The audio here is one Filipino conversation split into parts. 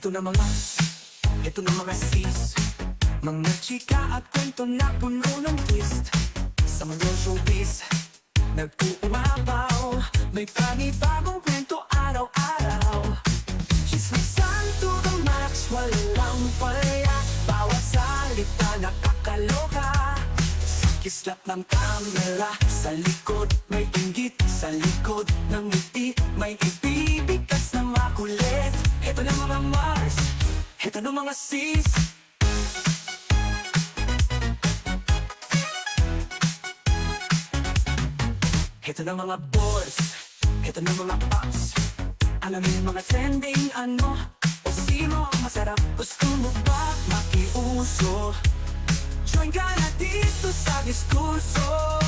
Ito na mga sis, mga chika at kwento na puno ng twist. Sa mundo showbiz, nag-uumapaw, may panibagong kwento araw-araw. Chismisan to the max, walang palya, bawat salita nakakaloka. Sa kislap ng kamera, sa likod may inggit, sa likod ng ngiti may ibibigkas na makulit. Ito na mga Mars, ito na mga sis. Ito na mga boys, ito na mga pops. Alamin mga trending ano o sino ang masarap. Gusto mo ba makiuso? Join ka na dito sa diskurso.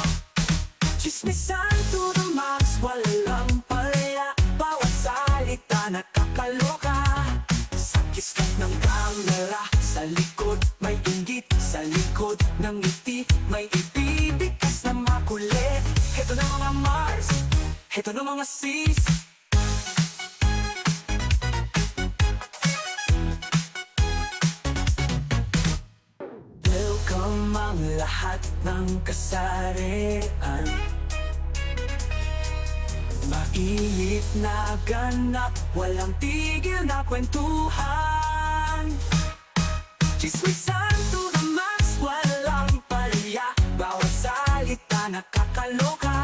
Chismisan to the max, walang palya, bawat salita nakakaloka. Sa kislap ng kamera, sa likod may inggit, sa likod ng ngiti may ibibigkas na makulit. Ito na mga Mars, ito na mga sis. Welcome ang lahat ng kasarian. Mainit na ganap, walang tigil na kwentuhan. Chismisan to the max, walang palya, bawat salita nakakaloka.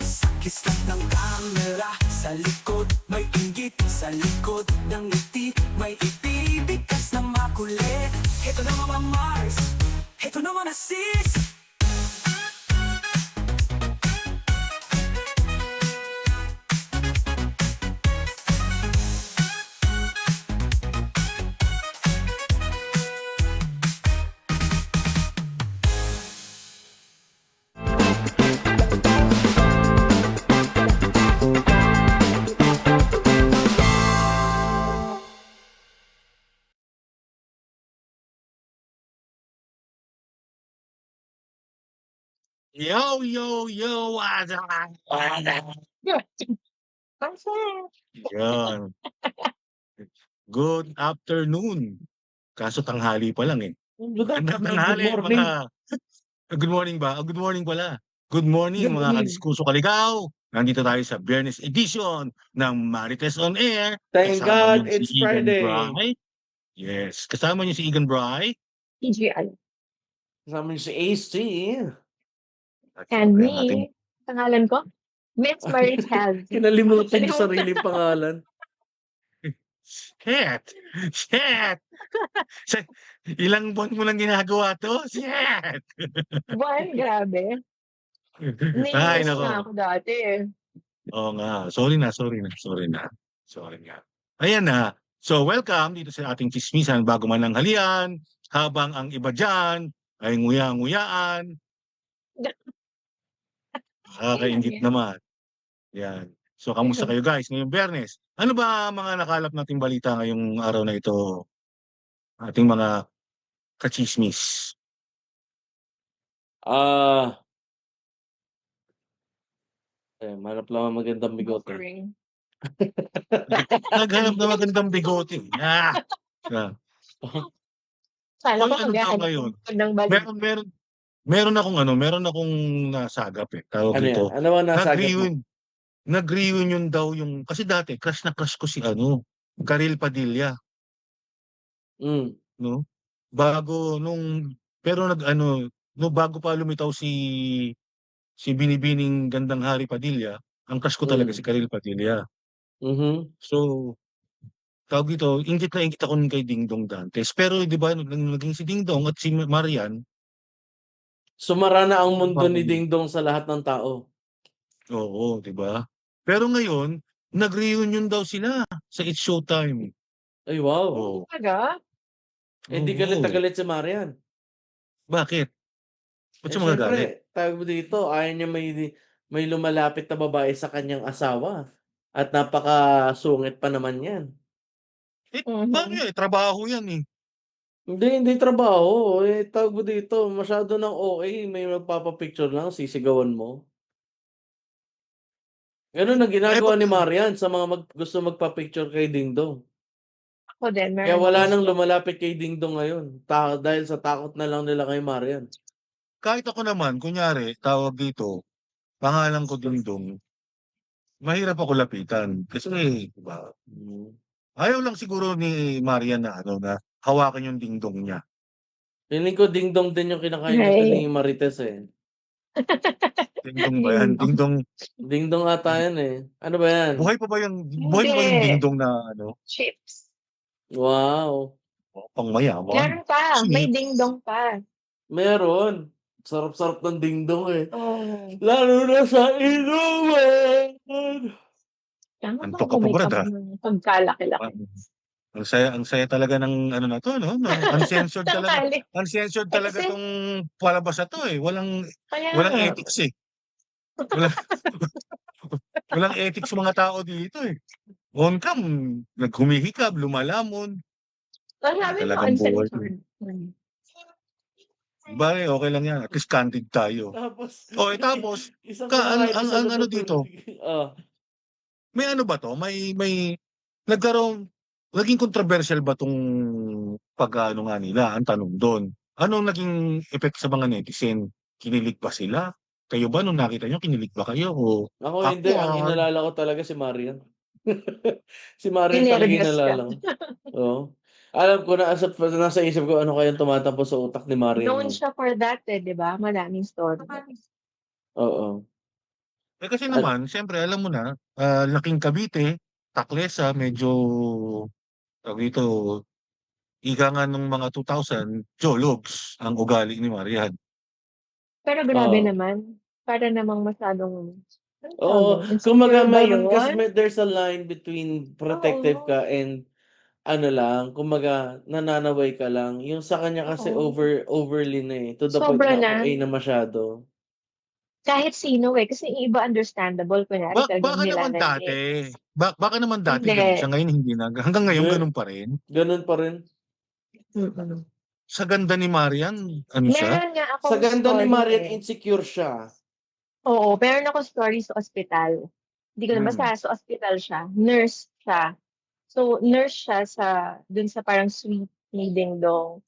Sa kislap ng kamera, sa likod may inggit, sa likod ng ngiti may ibibigkas na makulit. Ito na mga Mars, ito na mga sis. Yo, yo, yo, what's up? Yan. Good afternoon. Kaso tanghali pa lang eh. Good Magandang afternoon, tanghali good morning. Good morning ba? Good morning pala. Good morning Good mga morning. kadiskurso kaligaw. Nandito tayo sa Biyernes edition ng Marites on Air. Thank Kasama God niyo it's si Egan Friday. Bry. Yes, kasama niyo si Egan Bry. TGI. Kasama niyo si AC. At And syempre ang ating me, pangalan ko, Miss Maritel. Kinalimutan yung sariling pangalan. Shit! Shit! Ilang buwan mo lang ginagawa to? Shit! Buwan, grabe. Ay, Nainis nako. na ako dati eh. Oo nga. Sorry na. Ayan na. So, welcome dito sa ating chismisan bago man ang halian, habang ang iba dyan ay nguya-nguyaan. Nakakaingit naman. Yan. So, kamusta kayo guys ngayong Biyernes? Ano ba mga nakalap nating balita ngayong araw na ito? Ating mga kachismis. Manap lang ang magandang bigote. Boring. Naghanap na magandang bigote. Ah! Sana Hoy, ko ano daw ngayon? ng balik. Meron akong nasagap eh. Tawag Ano yan? dito. Ano ba nasagap mo? Nag-reunion daw yung, kasi dati crush na crush ko si Karil Padilla, Mm. no? Bago pa lumitaw si Binibining Gandang Hari Padilla, ang crush ko talaga si Karil Padilla. Mhm. So, tawag dito, ingit na ingit ako kay Dingdong Dantes. Pero di ba, naging si Dingdong at si Marian, Sumara na ang mundo ni Dingdong sa lahat ng tao. oo, di ba? Pero ngayon, nag-reunion daw sila sa It's Showtime. Ay, wow. Oo. Talaga? Di Oo. galit na galit si Marian. Bakit? Ba't siya magagalit? Siyempre, tawag mo dito, ayaw niya may lumalapit na babae sa kanyang asawa. At napakasungit pa naman yan. Paano yan? Trabaho yan eh. Hindi trabaho. Tawag mo dito, masyado ng OA, may magpapapicture lang, sisigawan mo. Ganun ang ginagawa ni Marian sa mga gusto magpa-picture kay Dingdong. Ako din, Kaya meron wala akong nang lumalapit kay Dingdong ngayon. Dahil sa takot na lang nila kay Marian. Kahit ako naman, kunyari, tawag dito, pangalan ko Dingdong, mahirap ako lapitan. Kasi, diba, Mm. ayaw lang siguro ni Marian na ano na hawakan yung dingdong niya. Feeling ko Dingdong din yung kinakain nito ni Marites eh. Dingdong ba yan? Dingdong, Dingdong ata yan eh. Ano ba yan? buhay pa ba yung Hindi. dingdong na ano? chips. Wow. Pang mayaman. Meron pa. May Sweet. dingdong pa. Meron. Sarap-sarap ng Dingdong eh. Oh. Lalo na sa inuman. Tama Antok bang ka pa, kumake Brad, up ah. ng pagkalaki-laki? Ang saya talaga ng ano na to, no? Uncensored talaga. Tanghali. Uncensored Eh, talaga kasi- tong palabas na to eh. Walang Kaya ethics eh. Walang ethics mga tao dito eh. On cam, naghumihikab, lumalamon. Sabi mo, Talagang buhay. uncensored. Bale, okay lang yan. At least candid tayo. Tapos, Tapos, isang ang episode ano na dito, Ah, may ano ba to? May naging controversial ba tong pag-ano nga nila? Ang tanong doon. Anong naging effect sa mga netizen? Kinilig ba sila? Kayo ba nung nakita nyo, kinilig ba kayo? O ako hindi. Ang awkward? inalala ko talaga si Marian. Si Marian talaga Ninervyos ka. inalala ko. Oo. Alam ko na nasa isip ko ano kayang tumatampo sa utak ni Marian. Known siya for that eh, di ba? Madaming story. Oo. Kasi naman, siyempre, alam mo na, laking Cavite, Taklesa, medyo, tawag dito, ika nga nung mga 2000, Jologs ang ugali ni Marian. Pero grabe Oo. naman. Para namang masyadong ano Oo. tawag doon? Kumaga Insecure ba mayroon kasi yun? there's a line between protective Oo. ka and ano lang, kumaga nananaway ka lang. Yung sa kanya kasi Oo. overly na eh. To the point Sobra na na. okay na masyado. Kahit sino eh. Kasi yung iba understandable. Kunyari talagang Baka naman nilalandi. dati, baka naman dati Hindi. ganun siya, ngayon hindi na. Hanggang ngayon Hindi. ganun pa rin. Ganun pa rin. Mm-mm. Sa ganda ni Marian, ano siya? Meron nga Sa akong ganda ni story Marian, eh. insecure siya. Oo, meron akong story sa ospital. Hindi ko na basta sa ospital siya. Nurse siya. So, nurse siya dun sa parang suite ni Dingdong.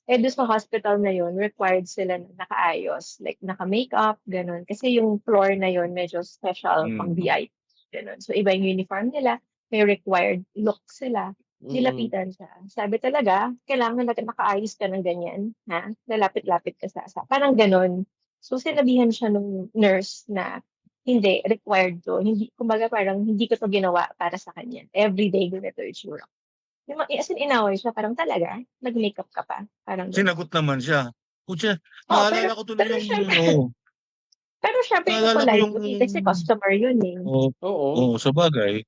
Eh, dun sa hospital na yun, required sila na nakaayos. Like, naka-makeup, ganun. Kasi yung floor na yun, medyo special pang Mm. VIP. Ganun. So, iba yung uniform nila. May required look sila. Mm-mm. Nilapitan siya. Sabi talaga, kailangan nakaayos ka ng ganyan. Ha? Lalapit-lapit ka sa parang ganun. So, sinabihan siya nung nurse na hindi, required to. Hindi, kumbaga parang hindi ko to ginawa para sa kanya. Everyday ganito yung itsura. As in, inaway siya, parang talaga, nag-makeup ka pa. Parang ganun. Sinagot naman siya. Kutya, Oh, naalala ko tuloy pero yung, syempre, pero syempre, naalala ko yung, politely, kasi customer yun eh. Oo. sa bagay.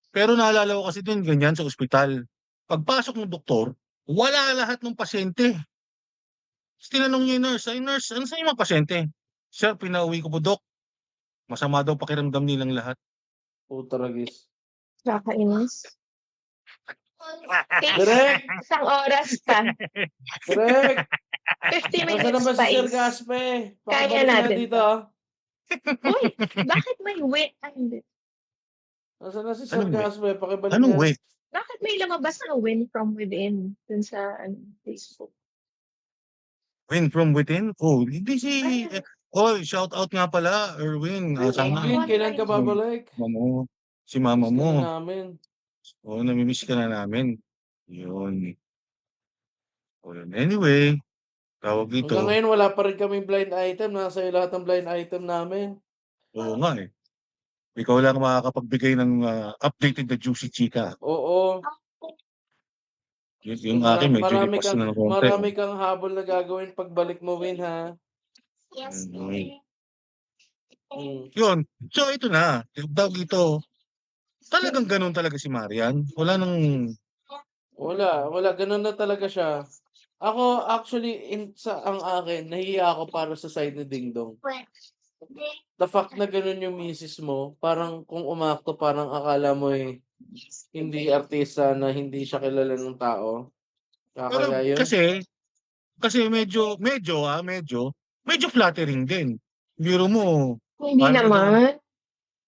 Pero naalala ko kasi din ganyan sa ospital. Pagpasok ng doktor, wala lahat ng pasyente. Tapos tinanong niya yung nurse, ay nurse, ano sa mga pasyente? Sir, pinauwi ko po, Dok. Masama daw pakiramdam nilang lahat. Puta ragis. Nakakainis. Direk! Isang oras pa. Direk! 50 Nasaan na minutes ba pa si Sir is. Gaspe? Kaya Pakibalik na natin dito to. ah. Uy, bakit may wait? Hindi. Nasaan na si Sir Anong way? Gaspe? Pakibalik Anong nga. way? Bakit may lumabas na win from within dun sa Facebook? Win from within? Oh, hindi si... Ay, shout out nga pala, Erwin. Sana Erwin, kailan ka babalik? mama mo, si mama Miss ka mo. na namin. Namimiss ka na namin. Yun. Yun. Anyway, tawag dito. Hanggang ngayon wala pa rin kaming blind item. Nasa iyo lahat ng blind item namin. Oo nga eh. Ikaw lang makakapagbigay ng updated na juicy chika. Oo. Yung akin medyo lipas na ng konti. Marami kang habol na gagawin pagbalik mo, Win, ha? yes. Yun. So ito na. Tawag dito. Talagang ganun talaga si Marian. Wala nang... Wala. Ganun na talaga siya. Ako, actually, ang akin, nahiya ako para sa side ni Dingdong. The fact na ganun yung misis mo, parang kung umakto, parang akala mo hindi artista na hindi siya kilala ng tao. Pero Kaya yun. kasi medyo flattering din. Biro mo, Hindi Parang naman.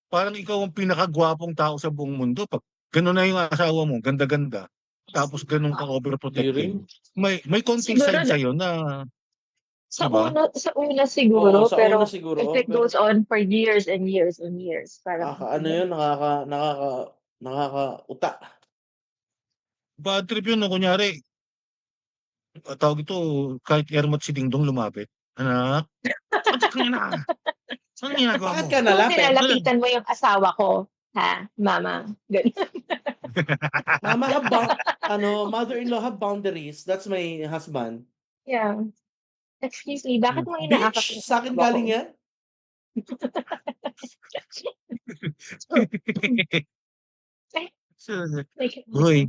parang ikaw ang pinakagwapong tao sa buong mundo. Pag gano'n na yung asawa mo, ganda-ganda. tapos ganun ka Hindi overprotective. rin. May konting Siguro side sa'yo na, sa di ba? una Oo, siguro, sa una pero siguro. if it Pero goes on for years and years and years, parang ano yun, nakakauta. Bad trip yun, no? Kunyari, tawag ito, kahit ermot si Dingdong lumapit. Anak, patik ka na. Anong ginagawa Bakit mo? ka kung nalapit? nilalapitan mo yung asawa ko, ha, mama, ganun. Mama mother-in-law have boundaries. That's my husband. Yeah. Excuse me, bakit mo inaakap Bitch! yung Sa akin asawa ko? galing yan? Like, Uy,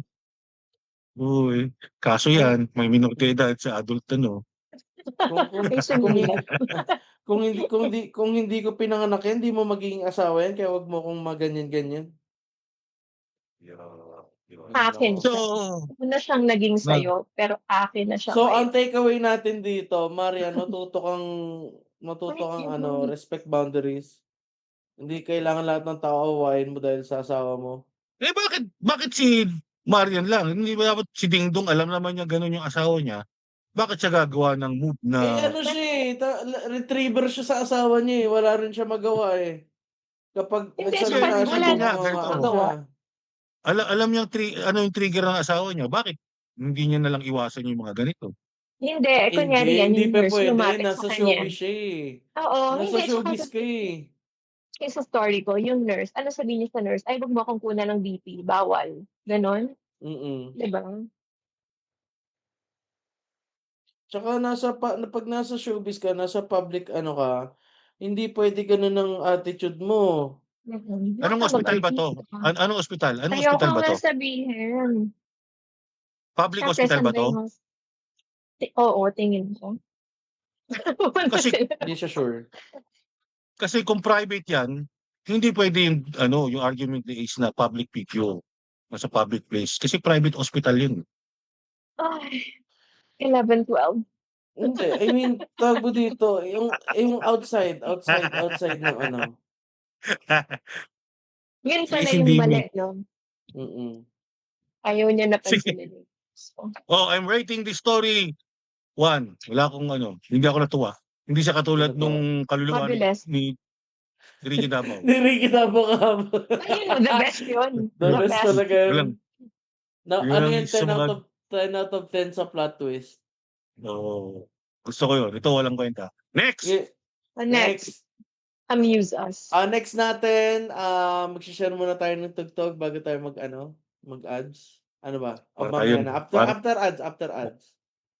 uy. Kaso Kung, yan, may minor de edad sa adult ano. may kung sumilap. kung hindi ko pinanganak yan, hindi mo magiging asawa yan, kaya wag mo kong maganyan-ganyan. Akin So, siya. Una siyang naging na, sayo, pero akin na siya So, ang ngayon. takeaway natin dito, Marian, matuto kang respect boundaries. Hindi kailangan lahat ng tao awayin mo dahil sa asawa mo. bakit si Marian lang? Hindi ba dapat si Dingdong alam naman niya ganun yung asawa niya? Bakit siya gagawa ng move na Ano siya retriever siya sa asawa niya eh. Wala rin siya magawa eh. Kapag Hindi, nagsalita siya, wala nga, gumawa ganito. siya. alam niya ano yung trigger ng asawa niya? Bakit hindi niya nalang iwasan yung mga ganito? Hindi, kunyari yan, Hindi yung pa nurse pwede. lumapit sa Nasa kanya. showbiz siya eh. Oo, Nasa hindi, tsaka showbiz ka eh. yung sa story ko, yung nurse, ano sabihin niya sa nurse, ay, wag mo akong kunan ng BP, bawal. Ganon, Mm-mm. diba? Tsaka pag nasa showbiz ka, nasa public ka, hindi pwede ganun ang attitude mo. Anong ospital ba to? Anong ospital? Anong Ayoko ospital ba nga to? sabihin. Public Siyempre, hospital ba to? Oo, tingin ko. Kasi Hindi siya sure. Kasi kung private yan, hindi pwede yung argument ni Ace na public PQ nasa public place. Kasi private hospital yun. Ay, 11, 12. Hindi, I mean, tawag mo dito, yung outside ng Yun Si pala Ace yung hindi mali, no? Mm-mm. Ayaw niya na Sige. pansinin. So, I'm rating this story 1. Wala akong hindi ako natuwa. Hindi siya katulad Ano to? nung kaluluwa Mabilis. ni Ricky Davao. Nirikitabo ka ba? Ayun, the best yun. The Wala. best talaga yun. Walang, yun Ano ang yun, isa 10 mga, out of 10 sa plot twist. gusto ko yun. Ito walang kwenta. Next! Next, amuse us. Next natin, mag-share muna tayo ng tugtog bago tayo mag-ads. Ano ba? O Para mamaya tayo- na. para- After ads.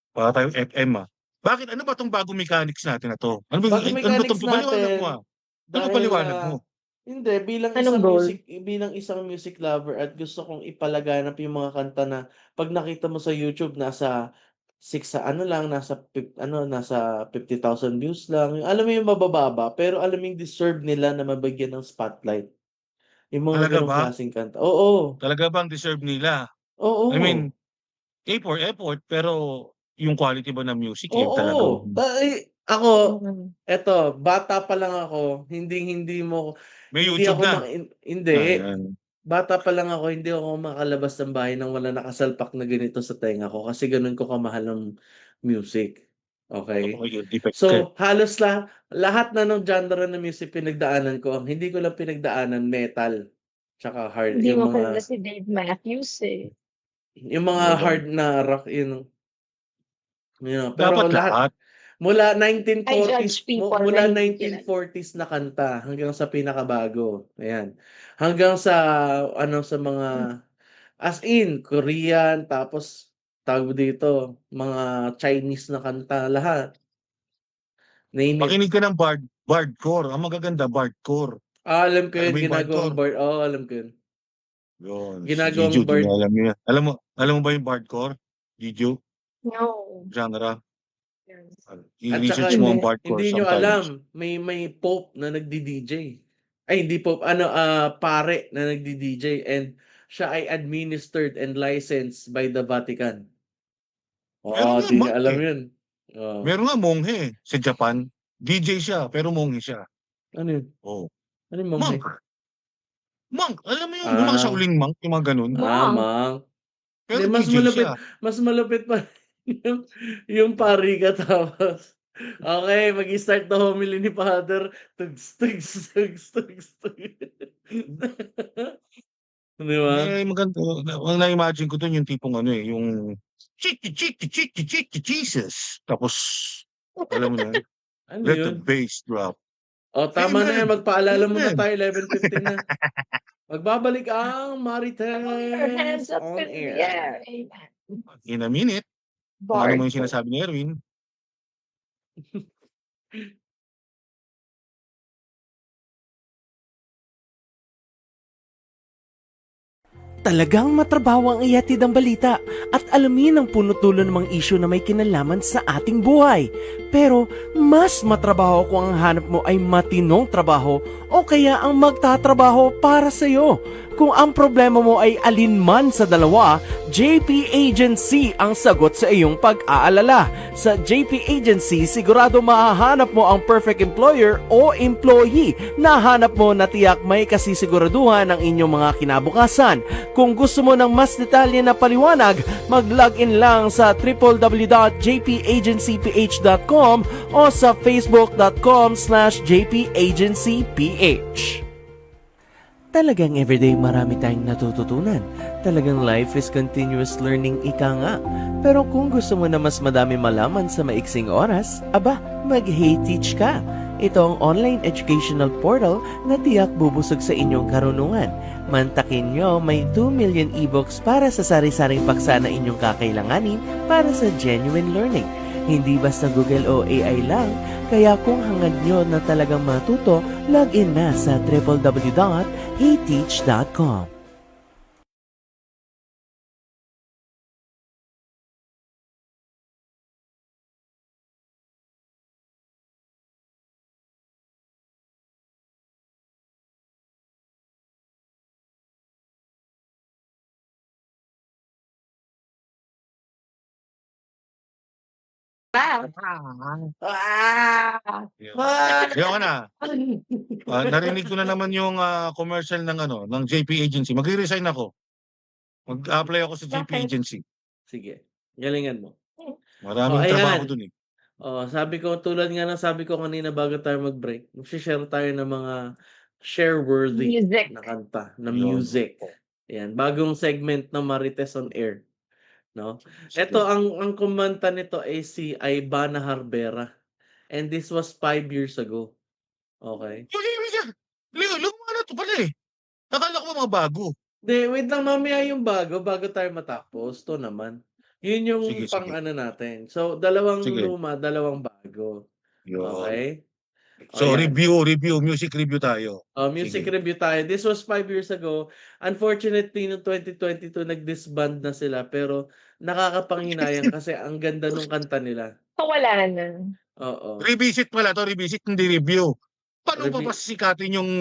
Para tayong FM Bakit? Ano ba tong bagong mechanics natin na to? Ano ba Bagong ano ba mechanics tong paliwanag natin, mo? Ano Dahil, paliwanag mo? Hindi, Anong goal? bilang isang music lover at gusto kong ipalaganap yung mga kanta na pag nakita mo sa YouTube nasa 50,000 views lang. Alam mo yung mabababa, pero alam mo yung deserve nila na mabigyan ng spotlight. Yung mga Talaga ganong ba? klaseng kanta. Oo. Talaga bang deserve nila? Oo. I mean, effort, pero yung quality ba ng music Oo. talaga? Ako, Mm. eto, bata pa lang ako, hindi May hindi YouTube ako na. hindi. Ayan. Bata pa lang ako, hindi ako makalabas ng bahay nang wala nakasalpak na ganito sa tenga ko kasi ganun ko kamahal ng music. Okay? Okay, defect ka. So, halos lahat na ng genre ng music pinagdaanan ko. Ang hindi ko lang pinagdaanan, metal. Tsaka hard. Hindi Yung mo kilala mga, si Dave Matthews eh. yung mga Diba? hard na rock, pero Dapat lahat. mula I judge 1940s, people mula na hindi kilala. 1940s na kanta hanggang sa pinakabago. Ayan. Hanggang sa sa mga as in Korean, tapos tawag mo dito, mga Chinese na kanta lahat. Name it. Makinig ka ng bardcore. Ang magaganda, bardcore. Alam ko Alam yun, mo yung ginagawang bardcore? bird. Oo, alam ko yun. Yun. Ginagawang Si Giju, bird. di alam niya. Alam mo ba yung bardcore? Giju? No. Genre? At I-research saka, mo ang bardcore hindi nyo sometimes. alam, may pope na nagdi-DJ. Ay, hindi pope, pare na nagdi-DJ and siya ay administered and licensed by the Vatican. Meron nga Di nyo monk alam eh. yun. Meron nga monghe sa Japan. DJ siya, pero monghe siya. Ano yun? Oh. Ano yung monghe? Monk. Alam mo yung mga Shaolin monk, yung mga ganun. Monk. Monk. Pero Hindi, DJ siya. mas malupit pa yung pari ka tapos, okay, mag-start the homily ni Father, tugs, tugs, tugs, tugs, tugs. Di ba? Eh, maganda. Ang na-imagine ko dun yung tipong ano eh, yung chiki, chiki, chiki, chiki, Jesus. Tapos, alam mo na, Ano let the yun? bass drop. O, tama na yan. Amen. Magpaalala mo na Amen. tayo. 11:15 na. Magbabalik ang Put your hands Marites up on in the air. air. Amen. In a minute, kung ano mo yung Bard. sinasabi ni Erwin, Talagang matrabaho ang ihatid ang balita at alamin ang puno-dulo ng mga isyu na may kinalaman sa ating buhay. Pero mas matrabaho kung ang hanap mo ay matinong trabaho o kaya ang magtatrabaho para sa iyo. Kung ang problema mo ay alinman sa dalawa, JP Agency ang sagot sa iyong pag-aalala. Sa JP Agency, sigurado mahahanap mo ang perfect employer o employee na hanap mo na tiyak may kasisiguraduhan ng inyong mga kinabukasan. Kung gusto mo ng mas detalye na paliwanag, mag-login lang sa www.jpagencyph.com o sa facebook.com/jpagencyph. Talagang everyday marami tayong natututunan. Talagang life is continuous learning, ika nga. Pero kung gusto mo na mas madami malaman sa maiksing oras, aba, mag-Hey Teach ka. Ito ang online educational portal na tiyak bubusog sa inyong karunungan. Mantakin nyo, may 2 million ebooks para sa sari-saring paksa na inyong kakailanganin para sa genuine learning. Hindi basta Google o AI lang, kaya kung hangad nyo na talagang matuto, login na sa www.heyteach.com. Ah! yun. Yun ka na. Narinig ko na naman yung commercial ng ano, ng JP Agency. Magre-resign ako. Mag-apply ako sa JP Bakit? Agency. Sige, galingan mo. Maraming ayan. trabaho dun eh. Sabi ko, tulad nga ng sabi ko kanina bago tayo mag-break, mag-share tayo ng mga share-worthy Music. na kanta, na Yun. music. Ayan, bagong segment ng Marites on Air. No? Sige. Ito, ang kumanta nito ay si Ivana Harbera. And this was 5 years ago. Okay? Lumana to pala eh. Akala ko mga bago. Wait lang, mamaya yung bago tayo matapos. To naman. Yun yung Sige, pang sige. ano natin. So, dalawang Sige. luma, dalawang bago. Yun. Okay? So, Ayan. music review tayo. Music Sige. review tayo. This was 5 years ago. Unfortunately, noong 2022, nag-disband na sila. Pero nakakapanghinayang kasi ang ganda nung kanta nila. So, wala na. Oo. Revisit pala to, revisit, hindi review. Paano pa Review. pasikatin yung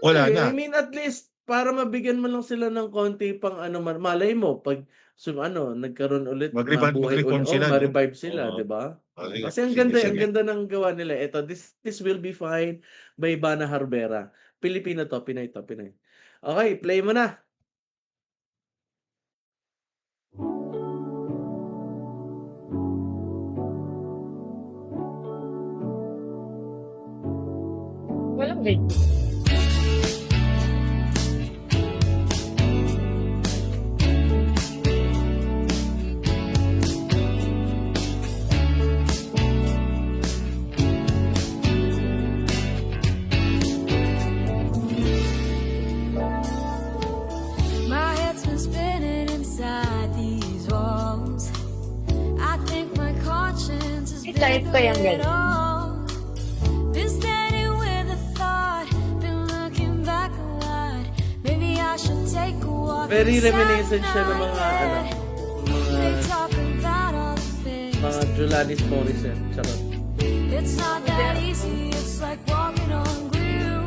wala Hindi, na? I mean, at least, para mabigyan mo lang sila ng konti pang ano, malay mo, pag nagkaroon ulit, mabuhay mag-reform ulit, sila, no? ma-revive sila, Oo. di ba? Sige, Kasi ang ganda ng gawa nila. Ito, this will be fine by Ivana Harbera. Pilipino to, Pinay to, Pinay. Okay, play mo na. Walang video. My head's been spinning inside these walls. I think my conscience is I-type ko yung bigger than ganun. all. Been standing with a thought, been looking back a lot. Maybe I should take a walk. Very inside reminiscent siya ng my mga, head. They mga talk about all the things. Julanis Morissette. Charot. It's not that easy, it's like walking on glue.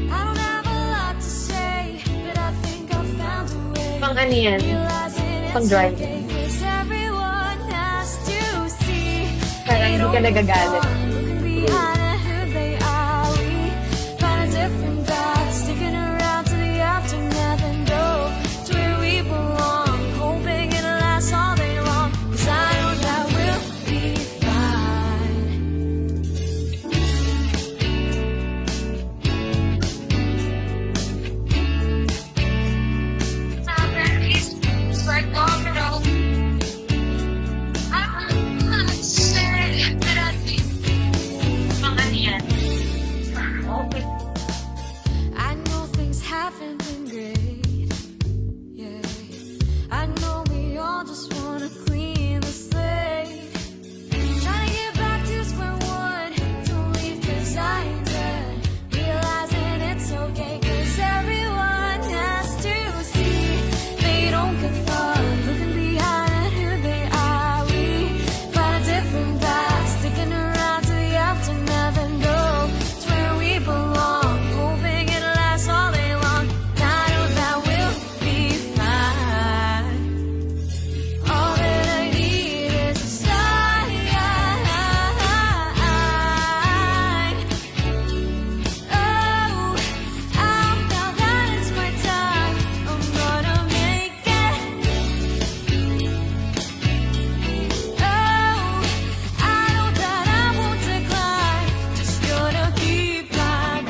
I don't have a lot to say, but I think I found a way. Pang ano yan? Realizing Pang it's driving. okay, 'cause everyone has to see. Parang hindi ka nagagalit. Looking behind at who they are, we find a different path, sticking around to the aftermath and go to where we belong. feeling great. Yeah, I know we all just wanna clean the slate. Trying to get back to square one. Don't leave 'cause I ain't done. Realizing it's okay 'cause everyone has to see. They don't get far looking behind at who they are. We find a different path, sticking around to the aftermath and go to where we belong. Hoping it lasts all day long. I know that we'll be fine. All that I need is a sign. Oh, now that it's my time, I'm gonna make it. Oh, I know that I won't decline, just gonna keep my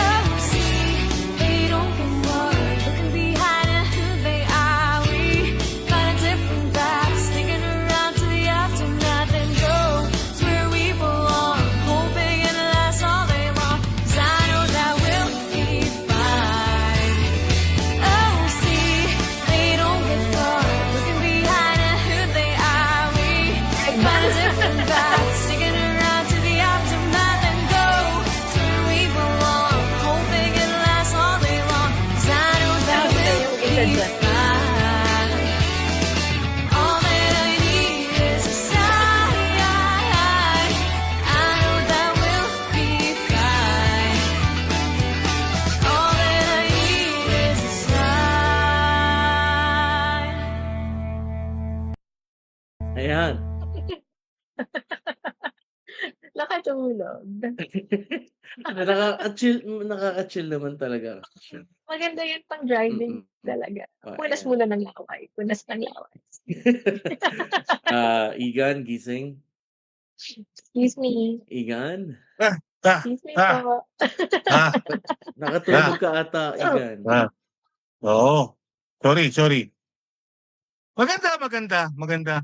Oh, see, they don't get forward, looking behind at who they are. We find a different path, sticking around to the aftermath and go to where we belong. Hoping it lasts all day long, 'cause I know that we'll be fine. Oh, see, they don't get forward, looking behind at who they are. We find a different path, sticking around to the aftermath and go to where we belong. Hoping it lasts all day long, 'cause I know that we'll be fine. All that I need is a sign. I know that we'll be fine. All that I need is a sign. Ayan. Nakatulog. Nakaka-chill naman talaga siya. Maganda yun pang driving talaga. Punas Ayan. muna ng laway. Punas ng laway. Igan, gising. Excuse me. Igan, Excuse me Ah. po. Ah, nakatulog ka ata, Igan. oo. Sorry. Maganda.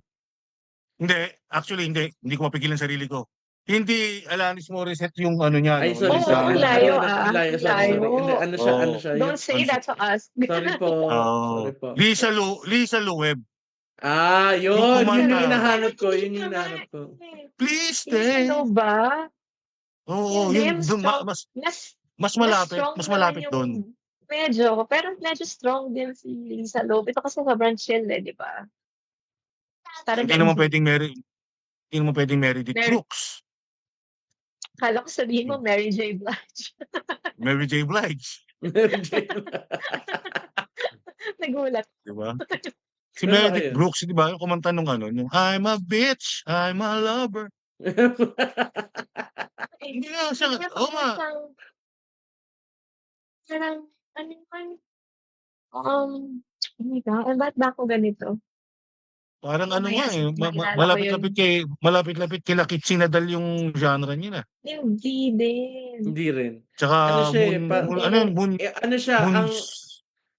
Hindi, actually hindi ko mapigilan sarili ko. Hindi Alanis Morissette yung ano niya, Ay, no, sorry, yung Oo, sorry. ang layo, Ang layo, sorry. Layo. Hindi, ano siya, Oo. yun- Don't say that to us. Sorry po. Oo. Sorry po. Lisa Loeb. Yun. Yung Yun kumanta. yung hinahanap ko. Yun yung hinahanap ko. Please stay. Ano ba? Oo, Hindi, yun mas dun, strong. mas Mas strong mas malapit naman doon. yung pero medyo strong din si Lisa Loeb. Ito kasi sobrang chill di ba? Parang Hindi naman pwedeng Meredith Mary- Brooks, Kala ko sabihin mo Mary J. Blige. Mary J. Blige, Nagulat. di ba? Si Pero Meredith ayun. Brooks, di ba? Yung kumanta nung yung I'm a bitch, I'm a lover. Hindi nga siya, oo nga. Parang, ano yun? Oh my God, ba't ba ako ganito? Parang ano Mamaya, nga maalala ko yun. malapit-lapit kila Kitsi Nadal yung genre niya. Hindi din. Hindi rin. Tsaka Ano siya eh, ano siya,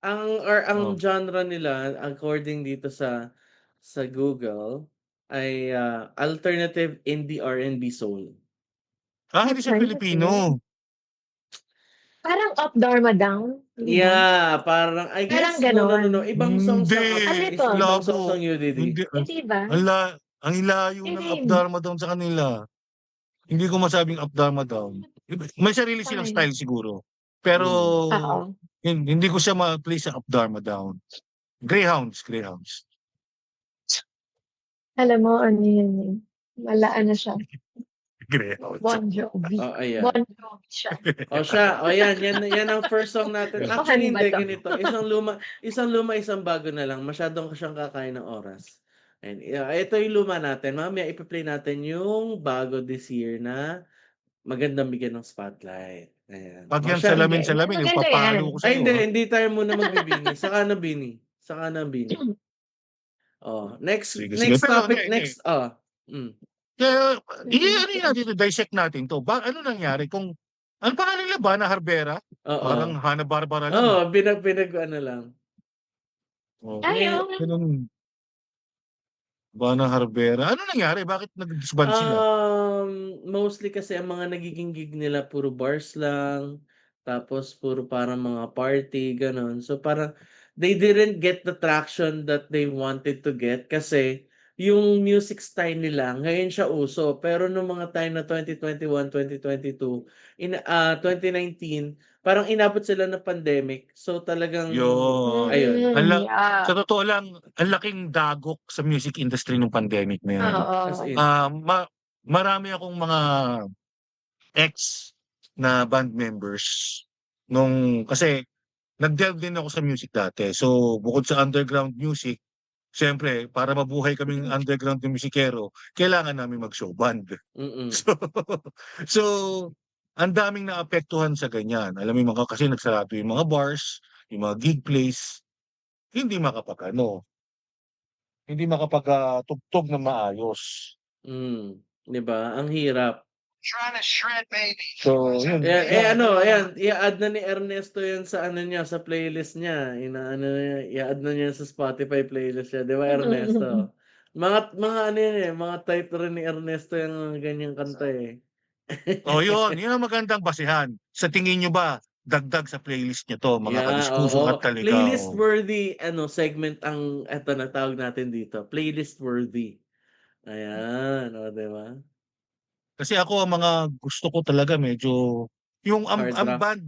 ang Oh. genre nila, according dito sa Google, ay alternative indie R&B soul. Hindi siya Pilipino. Parang Up Dharma Down. di ba? Yeah, parang, I Parang guess, no. ganon. Ibang songs Hindi. Ano ito? ibang Labo. songs ang UDD. Hindi. Hindi ba? Ang ilayo ng Hindi. Up Dharma Down sa kanila. Hindi ko masabing Up Dharma Down. May sarili silang Fine. style siguro. Pero Oo. hindi ko siya ma-place sa Up Dharma Down. Greyhounds. Alam mo, ano yun eh. Ano siya. Greyhounds. Bon Jovi. Ayan. Bon Jovi siya. Yan ang first song natin. Actually, Ano ba hindi, to? ganito. Isang luma, isang bago na lang. Masyadong siyang kakain ng oras. And ito yung luma natin. Mamaya ipi-play natin yung bago this year na magandang bigyan ng spotlight. Ayan. Pag yan siya, salamin, Maganda yan. papalo ko sa'yo. hindi tayo muna magbibini. Saka na bini. Next Sige. next Pero, topic, hindi. next. Kaya, ano natin ito, dissect natin to. Ano nangyari kung Ano pangalan nila? Bana Harbera? Parang Oo. Hanna-Barbera lang, Oo, pinag-ano lang. Oo, Ay, oo Ngayon nga. ganun. Bana Harbera. Ano nangyari? Bakit nag-disband sila? Mostly kasi ang mga nagiging gig nila puro bars lang, tapos puro parang mga party, gano'n. So, parang they didn't get the traction that they wanted to get kasi yung music style nila ngayon siya uso. Pero nung mga time na 2021, 2022, 2019, parang inabot sila ng pandemic. So, talagang Yun. ayun, Sa Yeah. totoo lang, ang laking dagok sa music industry nung pandemic na yan. as Oo. in. Marami akong mga ex na band members kasi nag-delve din ako sa music dati. So, bukod sa underground music, siyempre, para mabuhay kaming underground na musikero, kailangan namin mag-show band. Mm. So, so ang daming naapektuhan sa ganyan. Alam mo yung mga kasi nagsarado yung mga bars, yung mga gig place, hindi hindi makapagtugtog na maayos. 'Di ba? Ang hirap. So, yun. Ayan, Kaya, ayan, i-a-add na ni Ernesto 'yan sa ano niya, sa playlist niya. Inaano niya, i-a-add na niya sa Spotify playlist niya, 'di ba Ernesto? Mga ano 'yan, eh, mga type rin ni Ernesto yung mga ganyang kanta, eh. yun ang magandang basehan. Sa tingin nyo ba, dagdag sa playlist nyo to, mga Yeah, kadiskusong at oo. talika. Playlist worthy ano, segment ang eto na tawag natin dito, playlist worthy. Ayan, oh, 'di ba? Kasi ako, ang mga gusto ko talaga medyo, yung Hard ang rock. band,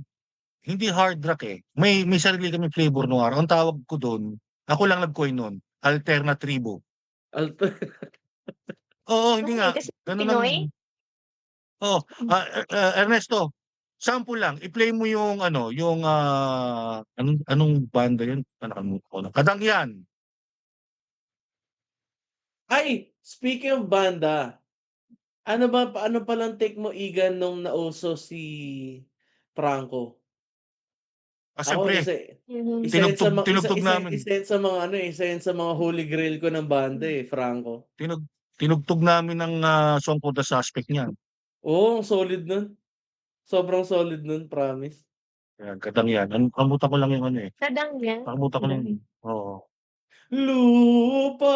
hindi hard rock eh. May sarili kaming flavor nung araw. Ang tawag ko doon, ako lang nag-coin nun, Alternatribo. Alto Oo, hindi nga. Kasi Ganun ang, Pinoy? oh, Ernesto, sample lang. I-play mo yung ano, yung anong banda yun? Nakalimutan ko na. Kadangyan. Ay, speaking of banda, ano palang take mo, Igan, nung nauso si Franco? Ako Siyempre, Mhm. isa 'yan sa mga tinugtog namin. isa 'yan sa mga ano, isa 'yan sa mga holy grail ko ng banda, eh, Franco. Tinugtog namin ng Song for the Suspect niyan. Oo, ang solid nun. Sobrang solid nun, promise. Ayan, Kadangyan. Nakalimutan ko lang yung ano eh. Sadang yan. Nakalimutan ko lang. Sadang. Oo. Lupa,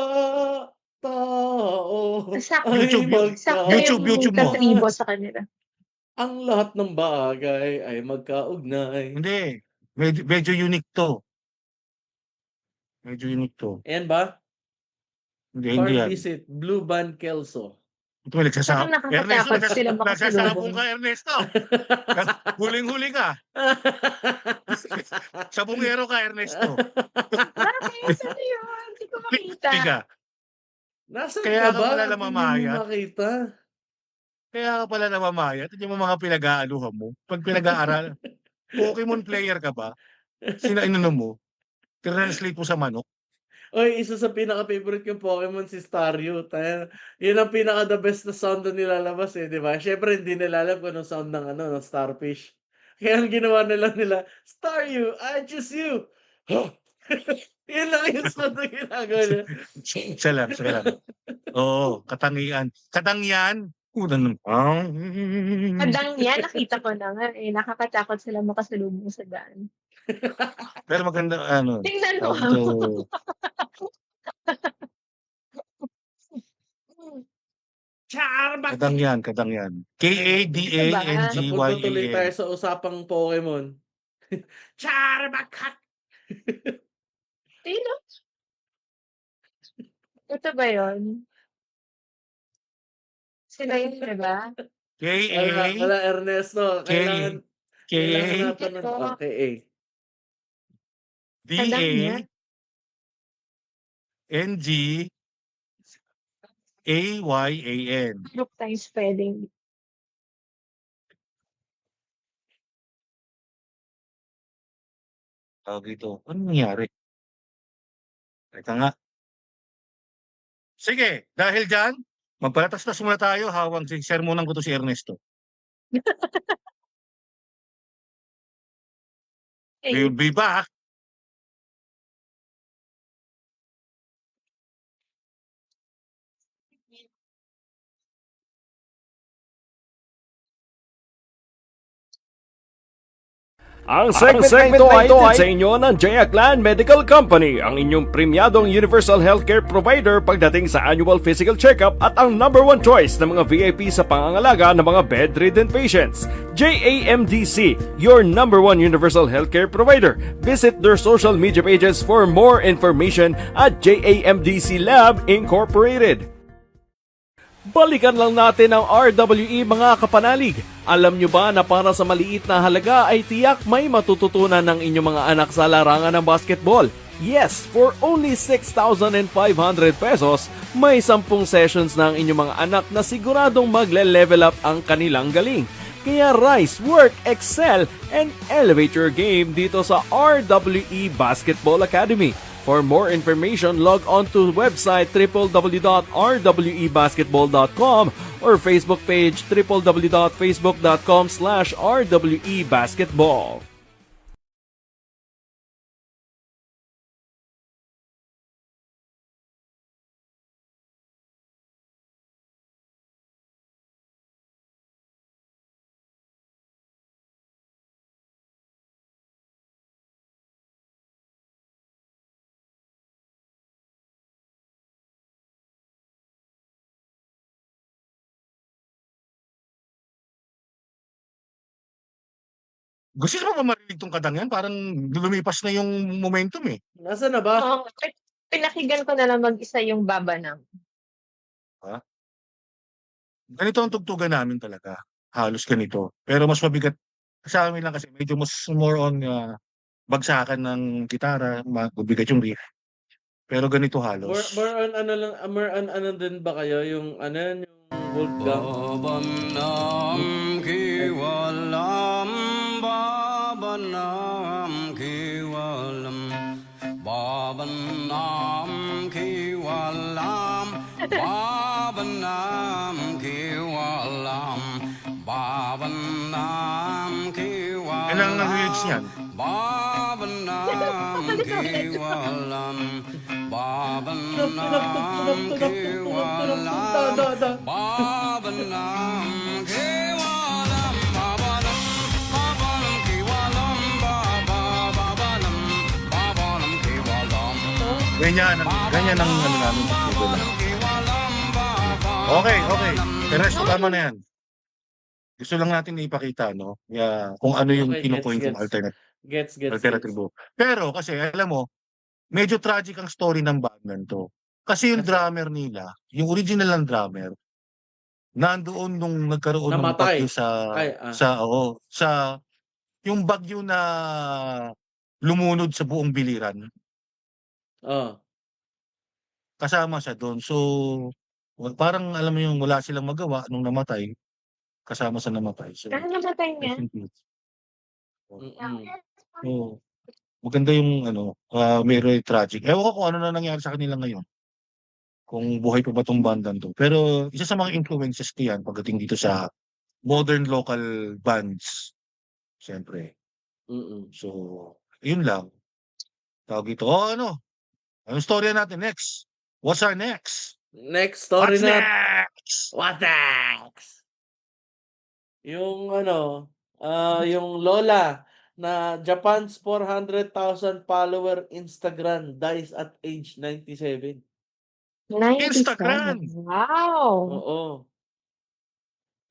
tao Sakto, ay sakto yung YouTube mo. katribo magkaugnay. sa kanila. Ang lahat ng bagay ay magkaugnay. Hindi. Medyo unique to. Medyo unique to. Ayan ba? Hindi Farm yan. Visit, Blue Band Kelso. Ito may Parang Ernesto, nakakatakot sila nagsasabong makasalubong. ka, Ernesto. Huling-huli ka. Sabongero ka, Ernesto. Bakit? Ano yun? Hindi ko makita. Tiga. Nasaan Kaya ka ka ba? pala At hindi mo namamayat. makita? Kaya ka pala namamayat. Hindi mo mga pinag-aaluhan mo. Pag pinag-aaral, Pokemon player ka ba? Inano mo? Translate mo sa manok? Oy, isa sa pinaka-favorite kong Pokemon si Staryu. Yun ang pinaka-the best na sound na nilalabas, eh, 'di ba? Siyempre hindi nila alam kung anong sound ng ano, ng starfish. Kaya ang ginawa nila, "Staryu, I choose you." Huh? Yun lang yung sound na ginagawa niya. Siya lang. Oo, katangian. Katangyan, unang Sadang yan, nakita ko na nga eh. Nakakatakot sila makasalubong sa daan. pero maganda ano, Tingnan mo. tawag dito, Kadangyan. Ito ba? Napunta tuloy Kadangyan. tayo sa usapang Pokemon. Charmakat! Sino? Ito ba yun? Sila yun, di ba? Wala Ernesto. Kailangan K-A-D-A-N-G-Y-A-N. natin ng Ito, okay, sadang yan. Group tayo spelling. Tawag dito, anong nangyari? Teka nga. Sige, dahil diyan, magpalatas-tas muna tayo habang sermonan ko 'to si Ernesto. We'll Okay. be back. Ang segment na ito ay hatid sa inyo ng Jayaclan Medical Company, ang inyong premyadong universal healthcare provider pagdating sa annual physical checkup at ang #1 choice ng mga VIP sa pangangalaga ng mga bedridden patients. JAMDC, your #1 universal healthcare provider. Visit their social media pages for more information at JAMDC Lab Incorporated. Balikan lang natin ang RWE mga kapanalig. Alam nyo ba na para sa maliit na halaga ay tiyak may matututunan ng inyong mga anak sa larangan ng basketball? Yes, for only 6,500 pesos, may 10 sessions na ang inyong mga anak na siguradong magle-level up ang kanilang galing. Kaya rise, work, excel, and elevate your game dito sa RWE Basketball Academy. For more information, log on to website www.rwebasketball.com or Facebook page www.facebook.com/rwebasketball. Gusto niyo ba marinig tong kadang yan? Parang lumipas na yung momentum eh. Nasaan na ba? Oo, pinakinggan ko na lang mag-isa yung Baba Nam. Ganito ang tugtugan namin talaga. Halos ganito. Pero mas mabigat sa amin lang kasi medyo mas more on bagsakan ng gitara, mabigat yung riff. Pero ganito halos. More on ano lang, more on ano din ba kayo? Yung ano yan, yung Wolfgang? Babanam kiwalam, babanam kiwalam, babanam kiwalam, babanam kiwalam, babanam kiwalam. Kailangan ng lyrics niyan. Babanam kiwalam, babanam kiwalam, babanam kiwalam, babanam kiwalam, babanam kiwalam, Ganyan ang ano namin. babanam kiwalam, Okay. Teres, tama na yan. Gusto lang natin ipakita, no? Kung ano yung Okay, kinukuhin kong gets. alternative. Gets. Alternatibo. Pero kasi alam mo, medyo tragic ang story ng bandang to. Kasi yung drummer nila, yung original ng drummer, nandoon nung nagkaroon ng Namatay. bagyo sa Ay, sa yung bagyo na lumunod sa buong biliran. Oh. Kasama siya doon. So parang alam mo yung wala silang magawa nung namatay, kasama sa namatay. So Ano namatay niya? rest in peace. Mm-mm. So, maganda yung medyo tragic. Ewan ko kung ano na nangyari sa kanila ngayon. Kung buhay pa ba tong bandang to. Pero isa sa mga influences ko yan pagdating dito sa modern local bands. Siyempre. Mm-mm. So, yun lang. Tawag ito. Anong storya natin next? What's our next? Next story What's na. next? What next? Yung yung lola na Japan's 400,000 follower Instagram dies at age 97. 97. Instagram! Wow! Oo.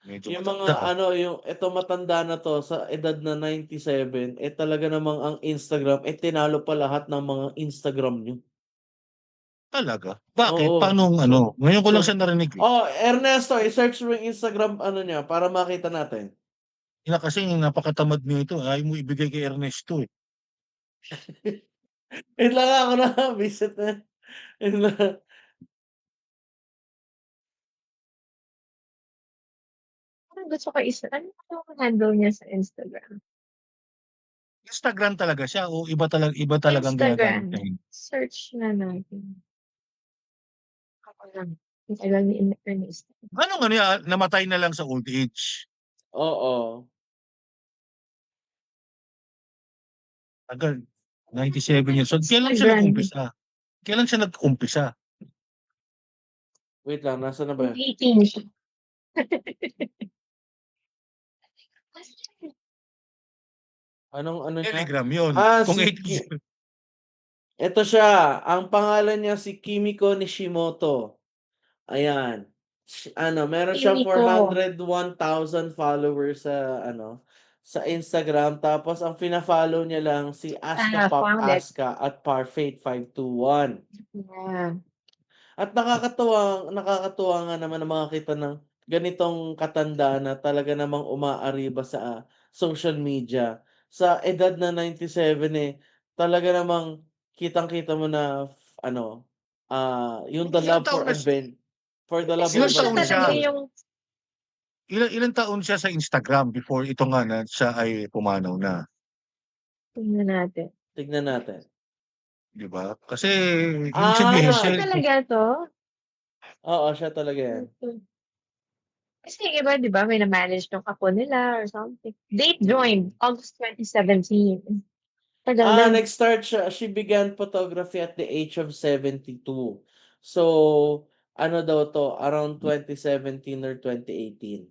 Medyo Yung matanda, mga yung ito matanda na to sa edad na 97, talaga namang ang Instagram tinalo pa lahat ng mga Instagram niyo. Talaga? Bakit? Oo. Paano Ngayon ko lang So- siya narinig. Oh, Ernesto, i-search mo yung Instagram niya para makita natin. Kasi napakatamad niyo ito. Ayaw mo ibigay kay Ernesto eh. Wait lang ako na visit na. Wait lang. Parang gusto ko ano yung handle niya sa Instagram? Instagram talaga siya o iba talagang ginagamit Instagram. niya. Search na natin. Ako lang. Instagram ni Ernesto. Anong namatay na lang sa old age? Oo. Tagal. 97 years old. Kailan siya nag-umpisa? Kailan siya nag-umpisa? Wait lang, nasa na ba? 18 siya. Anong ano niya? Telegram yun. Ah, Kung si 8 Ki Ito siya, ang pangalan niya si Kimiko Nishimoto. Ayan. Meron siyang Kimiko. 401,000 followers sa sa Instagram. Tapos ang fina-follow niya lang si Aska Pop Found it. Aska at Parfait 521. Yeah. At nakakatuwa nga naman na makakita ng ganitong katanda na talaga namang umaariba sa social media. Sa edad na 97 talaga namang kitang-kita mo na yung the Ilang love taon for na siya? love Ilang of taon na siya? talaga adventure. yung Ilang taon siya sa Instagram before ito nga na siya ay pumanaw na, tingnan natin. Tignan natin. 'di ba? Kasi ibig sabihin Ah, siya Talaga to? oo, siya talaga yan. Kasi yung iba, di ba, may na-manage ng apo nila or something. Date joined, August 2017. Tagal na. Nag-start siya. She began photography at the age of 72. So, ano daw to? Around 2017 or 2018.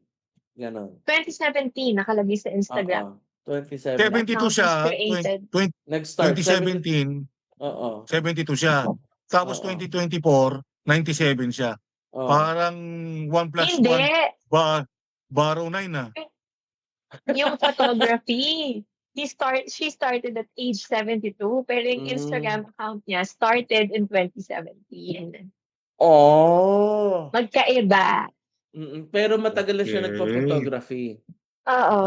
Ganon. 2017, nakalagay sa Instagram. 2017. 72 Account siya, was created. Nag-start. 2017, Oo. 72 siya. Tapos Oo. 2024, 97 siya. Oo. Parang 1 plus Hindi. 1 borrow 9 na. Yung photography. She started at age 72, pero yung Instagram account niya started in 2017. Oh. Magkaiba. Pero matagal na siya Okay. nagpa-photography. Oo.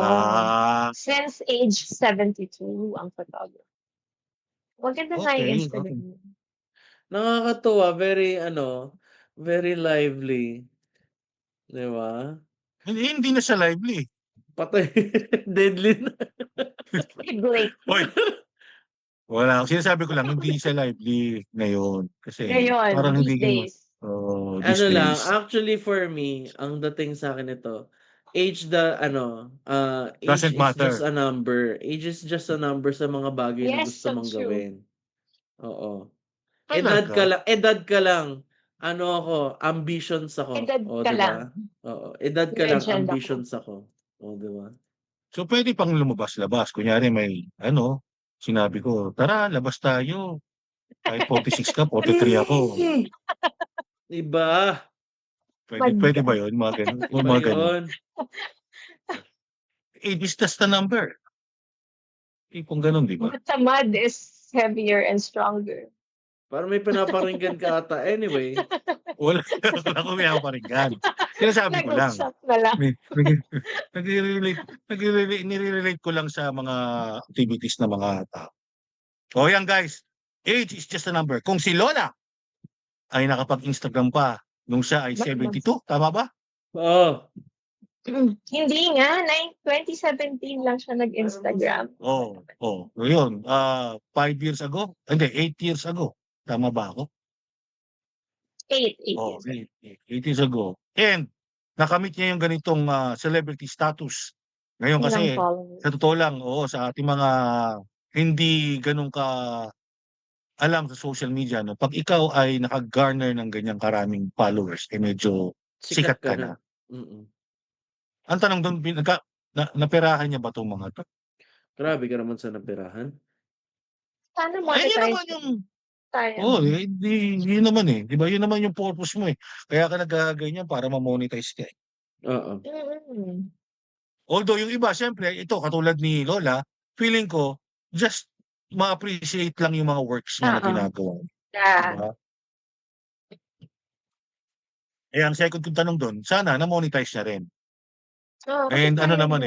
Since Since age 72 ang photography. Maganda nga yung Okay, Instagram. Nakakatuwa. Very lively. Di ba? Hindi na siya lively. Patay. Deadly na. Blake. Hoy, wala. Sinasabi ko lang, hindi siya lively ngayon. Kasi Ngayon, parang these hindi days. these Lang, days. actually for me, ang dating sa akin ito, age age Doesn't is matter. just a number. Age is just a number sa mga bagay na Yes, gusto so mong true. gawin. Oo. Talaga? Edad ka lang. Ambitions ako. Edad O, ka di ba? lang. Oo. Edad ka lang, Legend ako. ambitions ako. O, di ba? So pwede pang lumabas-labas. Kunyari may sinabi ko, tara, labas tayo. Kahit 46 ka, 43 ako. Diba? Pwede ba yun? Mga ganun. Iba Mga ganun. yun. Age is just a number. Tipong ganun, di ba? But the mud is heavier and stronger. Parang may pinaparinggan ka ata. Anyway. Wala akong pinaparinggan. Sinasabi ko lang. Nag-shop na lang. Nire-relate ko lang sa mga activities ng mga tao. O yan guys, age is just a number. Kung si Lola ay nakapag-Instagram pa nung siya ay 72, tama ba? Oo. Hindi nga, 2017 lang siya nag-Instagram. Yun. 5 years ago? Hindi, 8 years ago. Tama ba ako? 8 years. 8 years ago. And nakamit niya yung ganitong celebrity status. Ngayon kasi, Ilang followers. sa totoo lang, sa ating mga hindi ganun ka alam sa social media, no? Pag ikaw ay naka-garner ng ganyang karaming followers, medyo sikat ka na. Ang tanong doon, naperahan niya ba itong mga to? Grabe ka naman sa napirahan. Sana Yun monetize naman yung, tayo. yun naman eh. Di ba? Yun naman yung purpose mo eh. Kaya ka nagaganyan para ma-monetize ka eh. Oo. Although yung iba, syempre, ito, katulad ni Lola, feeling ko, just ma-appreciate lang yung mga works niya na ginagawa. Yeah. Diba? Eh, ang second kong tanong doon, sana na-monetize niya rin. And ano naman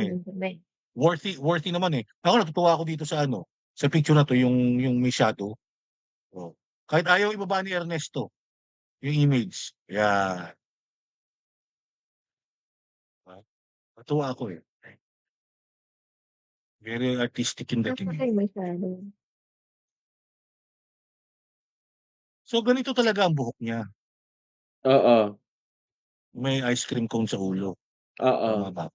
worthy naman eh. Ako natutuwa ako dito sa sa picture na to, yung may shadow. Kahit ayaw ibaba ni Ernesto, yung image. Yan. Natuwa ako eh. Very artistic in dating. So ganito talaga ang buhok niya. Oo. May ice cream cone sa ulo. Oo. Tama ba?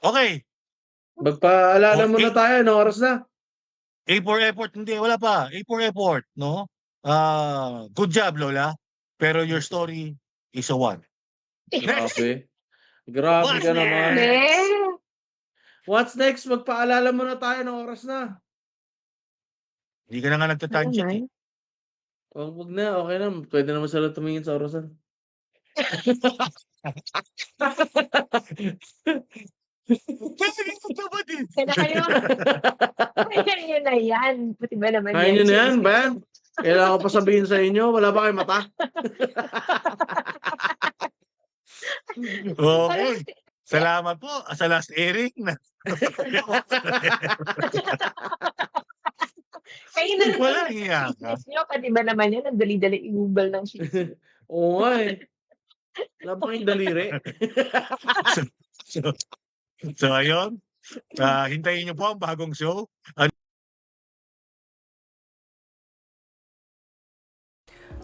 Okay. Magpaalala muna tayo. Anong oras na? A for effort. Hindi, wala pa. A for effort, no? Good job, Lola. Pero your story is a 1. Grabe. Grabe ka naman. What's next? Magpaalala mo na tayo ng oras na. Hindi ka na nga Ano nagta-time check eh. Oh, wag na, okay na. Pwede naman sila tumingin sa orasan. Ito ba din? Kaya kayo, kaya nyo na yan. Buti ba naman Kaya nyo na yan, chismis? ba? Kailangan ko pa sabihin sa inyo, wala ba kayong mata? Okay. Salamat po sa last airing. Kayo na Wala rin iya ka. chismis nyo. Pati ba naman yan? Ang dali-dali inubal ng chismis. Oo nga eh. Wala ba kayong daliri? So ayun. Hintayin niyo po ang bagong show.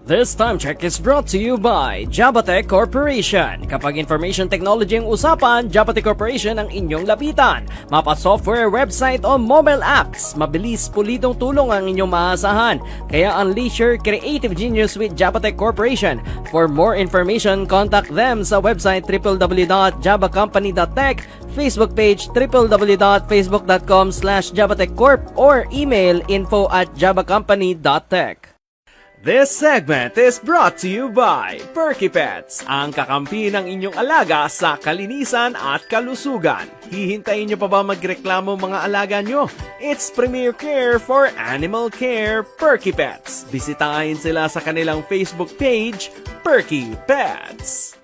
This time check is brought to you by Jabatech Corporation. Kapag information technology ang usapan, Jabatech Corporation ang inyong lapitan. Mapa software, website o mobile apps. Mabilis, pulitong tulong ang inyong maasahan. Kaya unleash your creative genius with Jabatech Corporation. For more information, contact them sa website www.jabacompany.tech, Facebook page www.facebook.com/jabatechcorp or email info@jabacompany.tech. This segment is brought to you by Perky Pets, ang kakampi ng inyong alaga sa kalinisan at kalusugan. Hihintayin nyo pa ba magreklamo mga alaga nyo? It's premier care for animal care, Perky Pets. Bisitahin sila sa kanilang Facebook page, Perky Pets.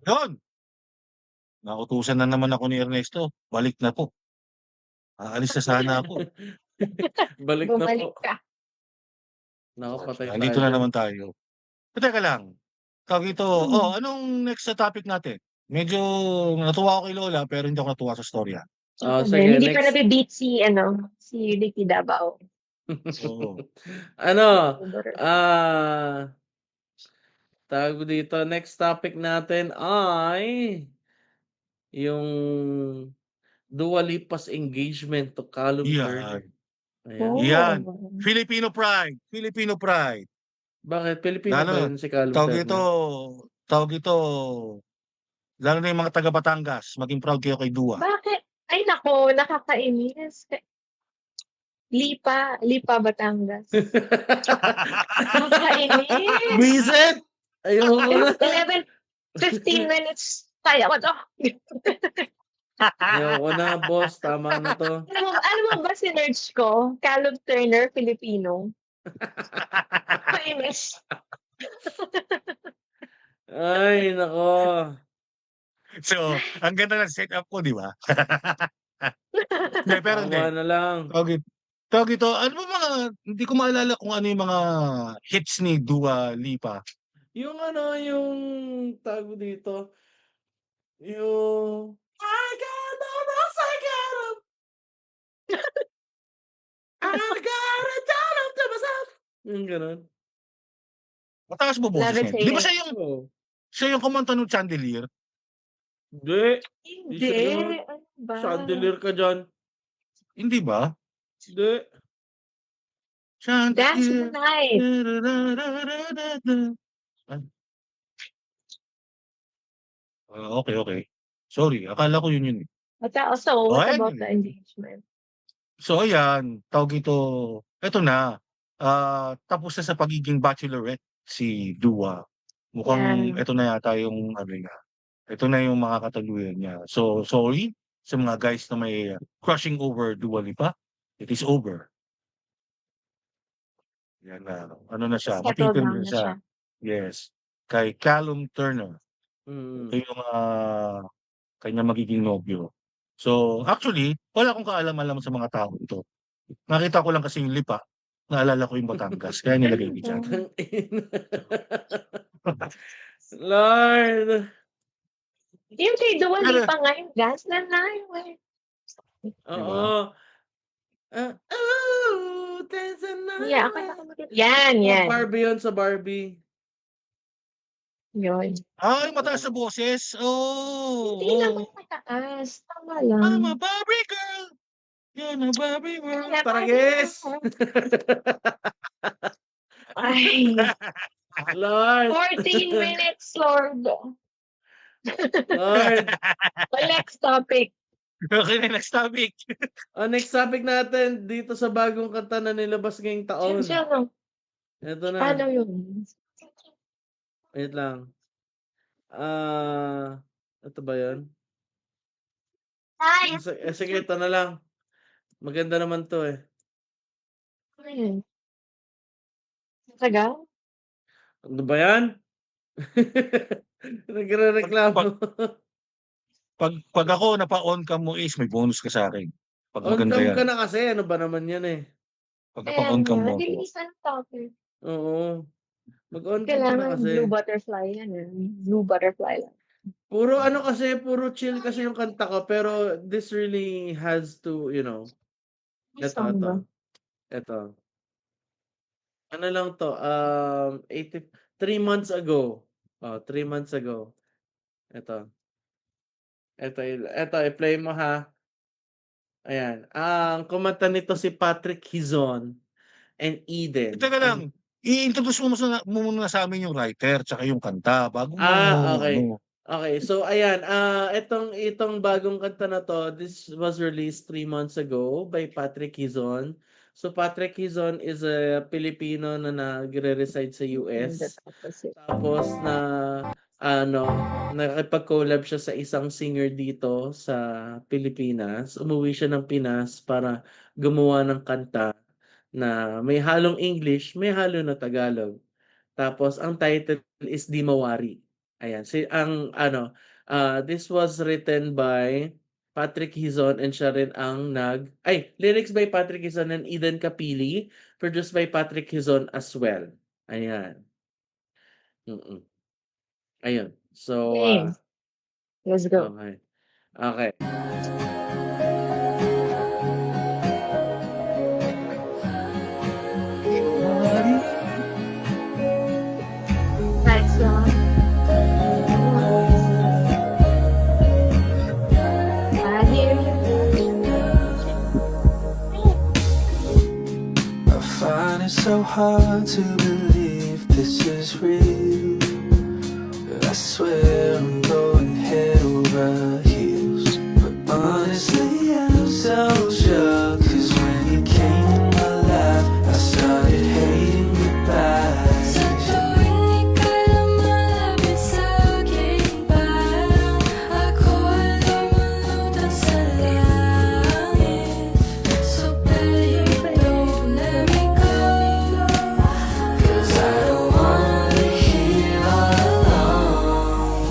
Yun. Nautusan na naman ako ni Ernesto. Balik na po. Aalis na sana ako. Balik na Bumalik po. ka. Nakapatay Nandito tayo. na naman tayo. Teka lang. Tawag ito. Anong next sa topic natin? Medyo natuwa ako kay Lola pero hindi ako natuwa sa storya. Oh, Ako sige, din. Hindi pa next. nabibeat si Ricky Davao. Oo. Ano? Tawag dito, next topic natin ay yung Dua Lipa's engagement to Callum Turner. Ayan. Yan. Filipino pride. Filipino pride. Bakit? Pilipino Lalo, ba yun si Callum Tawag Turner? ito, lalo na yung mga taga Batangas, maging proud kayo kay Dua. Bakit? Ay nako, nakakainis. Lipa Batangas. Nakakainis. Bisit! Ayoko na. 15 minutes. Kaya ko to. Ayoko na, boss. Tama na to. Alam mo ba sinerge ko? Callum Turner, Filipino. Kainis. Ay, nako. So, ang ganda ng setup ko, di ba? Pero hindi. Tama na lang. Tawag ito, ano ba hindi ko maalala kung ano yung mga hits ni Dua Lipa. Yung tawag dito, yung I got the rocks, I got 'em. I got it down to myself. Yung ganun. Mataas mo boses Love it niya. Di ba Oo. siya yung kumanta ng Chandelier? Hindi. Hindi. Ano ba? Chandelier ka dyan. Hindi ba? Hindi. Dance the night. Okay. Sorry, akala ko yun eh. What about anyway. the engagement? So ayan, tawag ito, eto na, tapos na sa pagiging bachelorette si Dua. Mukhang eto na yata yung niya. Ito na yung mga kataluyan niya. So sorry sa mga guys na may crushing over Dua Lipa. It is over. Yan na. Ano na siya? Settle Matitin down na na siya. siya. Yes. Kay Callum Turner. Mm. Ito yung kanya magiging nobyo. So, actually, wala akong kaalam-alam sa mga tao ito. Nakita ko lang kasi yung Lipa. Naalala ko yung Batangas. Kaya nilagay ko dyan. Lord. Yung kay Dua Lipa nga yung dance na night. Oo. Oh, there's a night. Yeah, ako. Yan. Barbie yun sa Barbie. Yun. Ay, mataas sa boses. Oh, Hindi naman oh. mataas. Tama I'm a lang. Barbie girl. You're a Barbie girl. Kaya Tara, parang guys! Ay, Lord! 14 minutes, Lord. Lord! The next topic. Okay na, next topic. Ang next topic natin dito sa bagong kanta na nilabas ngayong taon. Siya, no? Ito Paano na. yun? Wait lang. Ito ba yun? Sige, ito na lang. Maganda naman to eh. Ano yun? Tagal? Ano ba yan? Nagre-reklamo. Pag ako napa-on cam mo is, may bonus ka sa akin. Pag On maganda cam yan. ka na kasi. Ano ba naman yan eh? Pag Kaya napa-on cam nga, mo. bilisan topic. Oo. Mag-on cam ka na Kailangan kasi. blue butterfly yan. Blue butterfly lang. Puro ano kasi, puro chill kasi yung kanta ko. Pero this really has to, May song ba? Ito. Ano lang to, 3 months ago. 3 months ago. Ito. Ito, i-play mo ha. Ayan. Ang kumanta nito si Patrick Hizon and Eden. Teka lang, i-introduce mo muna sa amin yung writer tsaka yung kanta bago mo Okay. ano. Okay, so ayan, itong bagong kanta na to, this was released 3 months ago by Patrick Hizon. So Patrick Hizon is a Filipino na nagre-reside sa US. Tapos nakipag-collab siya sa isang singer dito sa Pilipinas. Umuwi siya ng Pinas para gumawa ng kanta na may halong English, may halo na Tagalog. Tapos ang title is Di Mawari. Ayan, this was written by Patrick Hizon and siya rin ang lyrics by Patrick Hizon and Eden Capili, produced by Patrick Hizon as well. Ayan. Ayun. So, Okay. Let's go. okay. Okay. Next song. I hear you. I find it so hard to believe this is real. I swear I'm going head over heels. But honestly, I'm so shook. 'Cause when you came in my life, I started hating goodbye. Sa tuwing ika'y lumalapit sa'kin, parang ako'y lumulutang sa langit. So baby, don't let me go, 'Cause I don't wanna be here all alone.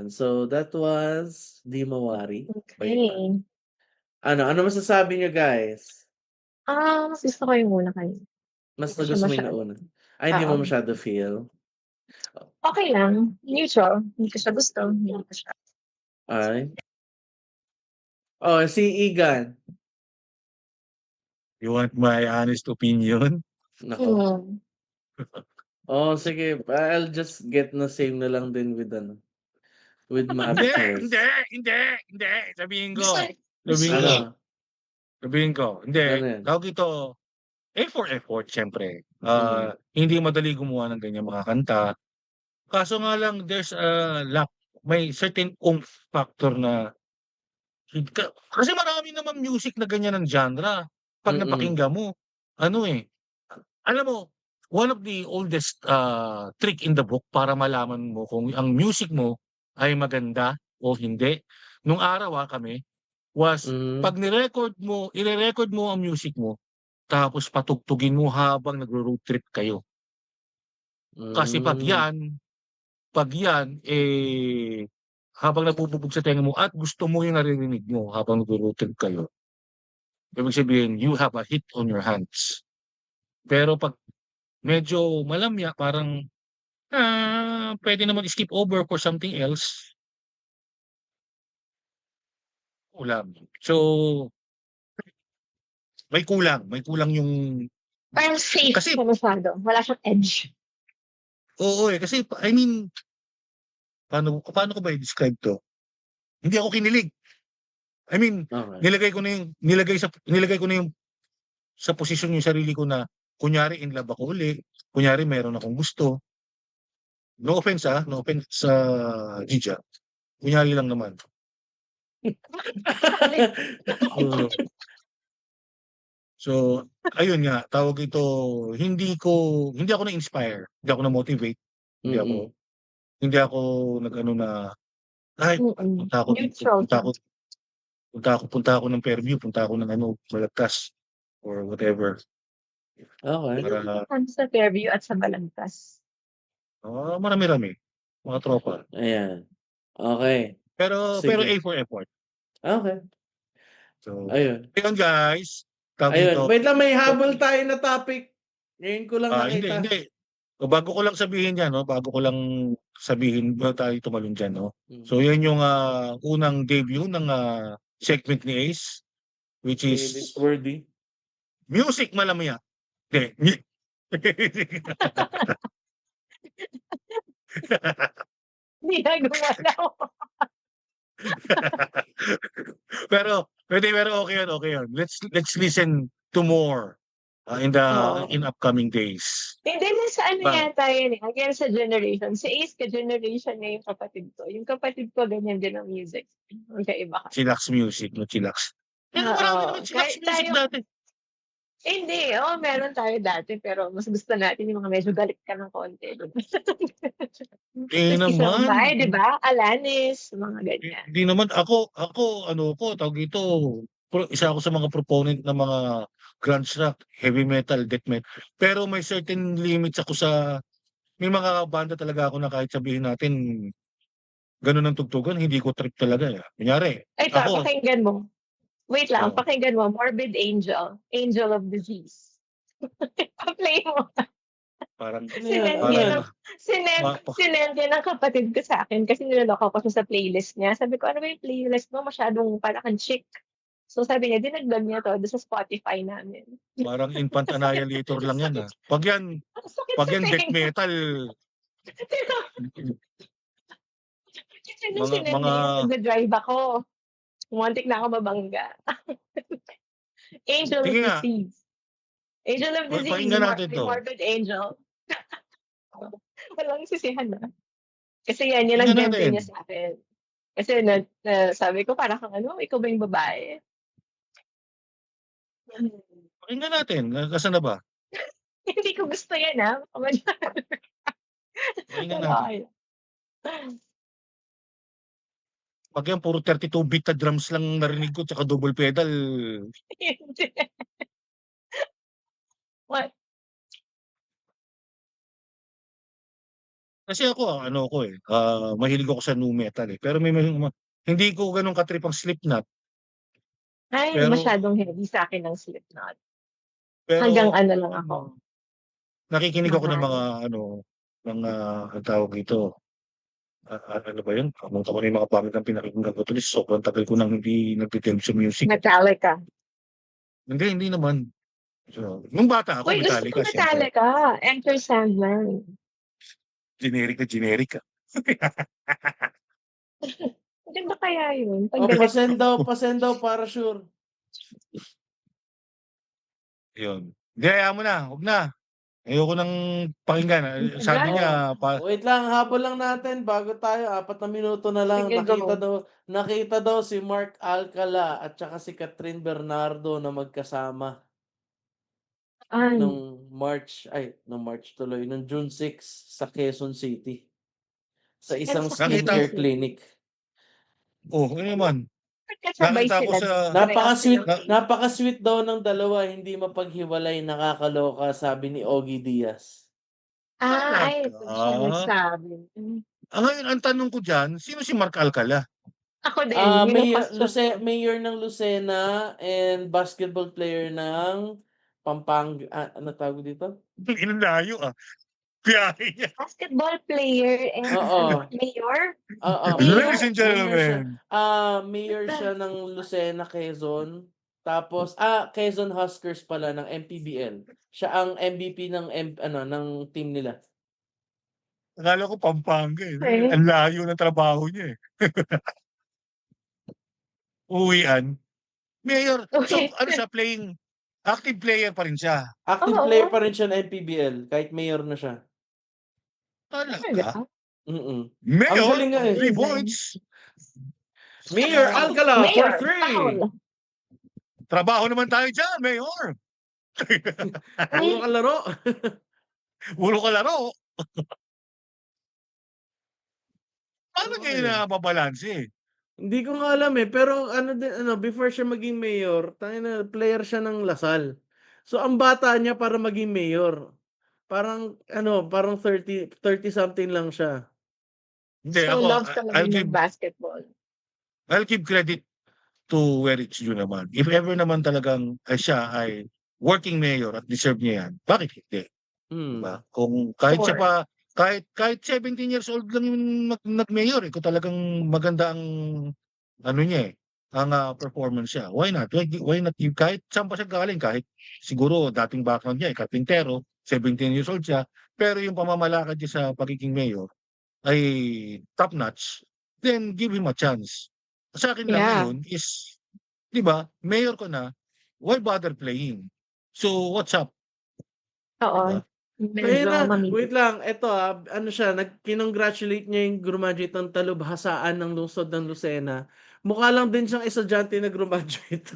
Ayan. So, that was Di Mawari by Pat. Okay. Ano masasabi niyo, guys? Gusto ko yung una kanina. Mas Hindi ko siya nagusto mo yung masyado. nauna? Ay, hindi mo Oo. masyado feel? Okay lang. Neutral. Hindi ko siya gusto. Hindi ko siya. Ay. Oh, si Igan. You want my honest opinion? Nako. Mm. Oh, sige. I'll just get na same na lang din with with Hindi, Mavs. hindi. Sabihin ko. Gusto, gusto Sabihin ko. niya. Ano? Sabihin ko. Hindi. Ano yan? Tawag ito, for effort, syempre. Mm. Hindi madali gumawa ng ganyan mga kanta. Kaso nga lang, there's a lack. May certain oomph factor na kasi marami naman music na ganyan ng genre. Pag Mm. napakinggan mo, alam mo, one of the oldest trick in the book para malaman mo kung ang music mo ay maganda o hindi, nung araw kami, was pag ire-record mo ang music mo, tapos patugtugin mo habang nagro-road trip kayo. Kasi pag Mm. yan, habang nabububog sa tenga mo at gusto mo yung naririnig mo habang nagro-road trip kayo, ibig sabihin, you have a hit on your hands. Pero pag medyo malamya, parang, pwede naman skip over for something else. Kulang. So, may kulang yung Parang safe Kasi- siya masyado. Wala siyang edge. oo kasi I mean, paano ko ba i-describe 'to? Hindi ako kinilig. I mean, Okay. nilagay ko na yung sa posisyon yung sarili ko na kunyari in love ako uli, kunyari meron akong gusto. No offense no offense sa Jija. Kunyari lang naman. Oo. So, ayun nga, tawag ito, hindi ako na-inspire, hindi ako na-motivate, Mm. hindi ako nag-ano na, ay, Mm-mm. punta ako dito, Neutral siya. punta ako ng Fairview, punta ako ng Balagtas or whatever. Okay. Para Sa Fairview at sa Balagtas. marami-rami, mga tropa. Ayan. Okay. Pero Sige. A for effort. Okay. So, Ayun. ayun guys, tawag Ayun. dito. Wait lang, may habol tayo na topic. Ngayon ko lang nakita. Hindi. O, bago ko lang sabihin yan, bago tayo tumalon dyan, Mm. So, yan yung unang debut ng segment ni Ace, which Okay, is this worthy. Music Malamya. Hindi. Hindi na gumalaw. pero okay yun. Let's listen to more Oo. in upcoming days. Hindi na sa ano Ba- yata yun eh. Again sa generation. Si Ace ka-generation na yung kapatid ko. Yung kapatid ko ganyan din ang music. Magkaiba ka. Chillax music, no chillax. Pero Oo. marami naman chillax Kahit music tayo- dati. Hindi. Meron tayo dati. Pero mas gusto natin yung mga medyo galit ka ng konti. Naman. Isang di ba? Alanis. Mga ganyan. Hindi naman ako tawag ito, isa ako sa mga proponent ng mga grunge rock, heavy metal, death metal. Pero may certain limits ako may mga banda talaga ako na kahit sabihin natin ganun ang tugtugan, hindi ko trip talaga. Kunyari, Ay, ako, pakinggan mo. Wait lang, Oo. pakinggan mo. Morbid Angel. Angel of Disease. Pa-play mo. parang Ano Sinend yan? sinend yan ng kapatid ko sa akin kasi niloloko ko siya sa playlist niya. Sabi ko, ano ba yung playlist mo? Masyadong parang chick. So sabi niya, dinagdag niya to doon sa Spotify namin. parang infant annihilator lang yan. Pag yan Ang sakit pag sa yan death tenga. metal, Kasi nung Mga- sinend mga- niya, nag-drive ako. Muntik na ako mabangga. Angel Sige of nga. Disease. Angel of Disease. Pakinggan natin to. Morbid Angel. Walang sisihan na. Kasi yan ang Pakinggan gante natin. niya sa akin. Kasi sabi ko, parang kang ano, ikaw ba yung babae? Pakinggan natin. Nasaan na ba? Hindi ko gusto yan, ha? Pakinggan natin. Pag yan, puro 32 beat na drums lang narinig ko, tsaka double pedal. Hindi. What? Kasi ako ano ko, mahilig ako sa nu metal, pero hindi ko gano'n ka-trip ang Slipknot, Ay, pero masyadong heavy sa'kin ang Slipknot. Hanggang pero ano lang ako, ano, nakikinig ako ng mga mga ano, mga anong tawag dito, ano ba 'yun, kalimutan ko na yung mga pangit na pinakinggan ko tuloy sobrang tagal ko nang hindi nagde-delve sa music. Metallica. Hindi naman. So, nung bata ako Uy, gusto ko Metallica siyempre, Metallica, Enter Sandman. generic na. Maganda kaya yun, 'pag O ganito. pasend daw para sure. 'Yun. Hindi, hayaan mo na, 'wag na. Ayoko ng pakinggan, sabi Tagal. niya Wait lang, habol lang natin bago tayo, 4 na minuto na lang. Sige, go. Nakita daw si Mark Alcala at saka si Catherine Bernardo na magkasama Ay, nung March tuloy, nung June 6 sa Quezon City sa isang sa nakita skincare Quezon City. clinic. ano naman, Magkasabay nakita ko sila, sa pareho Napaka-sweet, na napaka-sweet daw ng dalawa, hindi mapaghiwalay, nakakaloka, sabi ni Ogie Diaz. Ay, talaga? ito siya nagsabi. Ngayon ang tanong ko diyan, sino si Mark Alcala? Ako din, yun ang question ko. Mayor ng Lucena and basketball player ng ano tawag dito? Ang layo, biyahe niya. Basketball player and Oo. mayor? Oo, Ladies and mayor siya. gentlemen, Mayor siya ng Lucena, Quezon. Tapos, Quezon Huskers pala ng MPBL. Siya ang MVP ng team nila. akala ko Pampanga, Okay. ang layo ng trabaho niya, Uwian. Mayor, so Okay. ano siya, active player pa rin siya? Active Oo. player pa rin siya ng MPBL, kahit mayor na siya. Talaga? Talaga? Mm. Ang Mayor, galing nga eh. 3 points. Mayor Alcala for Mayor, 3. foul. Trabaho naman tayo diyan, Mayor. Puro kalaro. Puro kalaro. Paano Oo niya eh. nababalanse? Hindi ko nga alam eh, pero before siya maging mayor, player siya ng Lasal. So ang bata niya para maging mayor. Parang 30 something lang siya. Hindi, So, ako, love talaga ng basketball. I'll give credit to where it's due naman. If ever naman talagang siya ay working mayor at deserve niya yan, bakit hindi? Diba? Hmm. Kung kahit siya Sure. pa, kahit 17 years old lang yung nag-mayor, kung talagang maganda ang ano niya ang performance niya. Why not? Why not give kahit saan pa siya galing, kahit siguro dating background niya, karpintero, 17 years old siya, pero yung pamamalakad niya sa pagiging mayor ay top notch, then give him a chance. Sa akin lang Yeah. ngayon is, 'di ba, mayor ko na, why bother playing? So what's up? Oo. Diba? Medyo Wait mamili. lang, eto kinongratulate niya yung graduate ng talubhasaan ng lungsod ng Lucena. Mukha lang din siyang estudyante na graduate.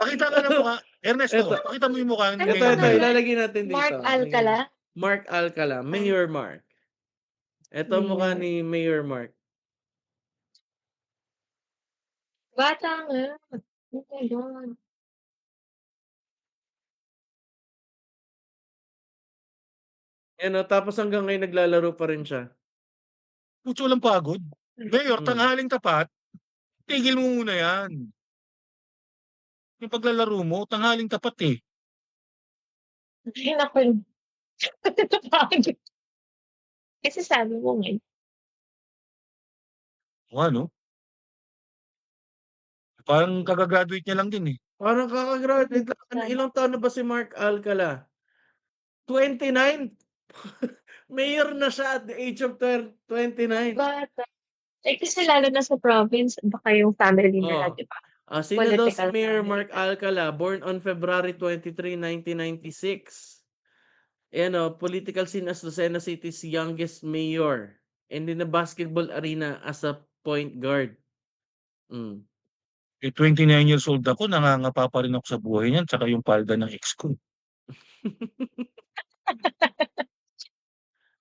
Pakita ka ng mukha, Ernesto, Eto. pakita mo yung mukha ni Ano Ito, Mayor. pangalan? ilalagay natin dito. Mark Alcala? Mark Alcala, Mayor Mark. Ito ang mukha Mayor. ni Mayor Mark. Bata nga. Oh my God. Tapos hanggang ngayon naglalaro pa rin siya. Putyo walang pagod. Mayor, Hmm. tanghaling tapat, tigil mo muna yan. Yung paglalaro mo, tanghaling tapat Ay, naku. Napagod. Kasi sabi mo nga, O ano? Parang kagagraduate niya lang din Parang kakagraduate lang. Ilang taon na ba si Mark Alcala? 29? Mayor na siya at the age of 29. bata. Kasi lalo na sa province, baka yung family nila, Oh. di ba? Sino daw si Political Mayor family Mark talaga. Alcala? Born on February 23, 1996. Political scene as Lucena City's youngest mayor. And in the basketball arena as a point guard. 29 years old ako, nangangapa pa rin ako sa buhay niyan, tsaka yung palda ng ex ko.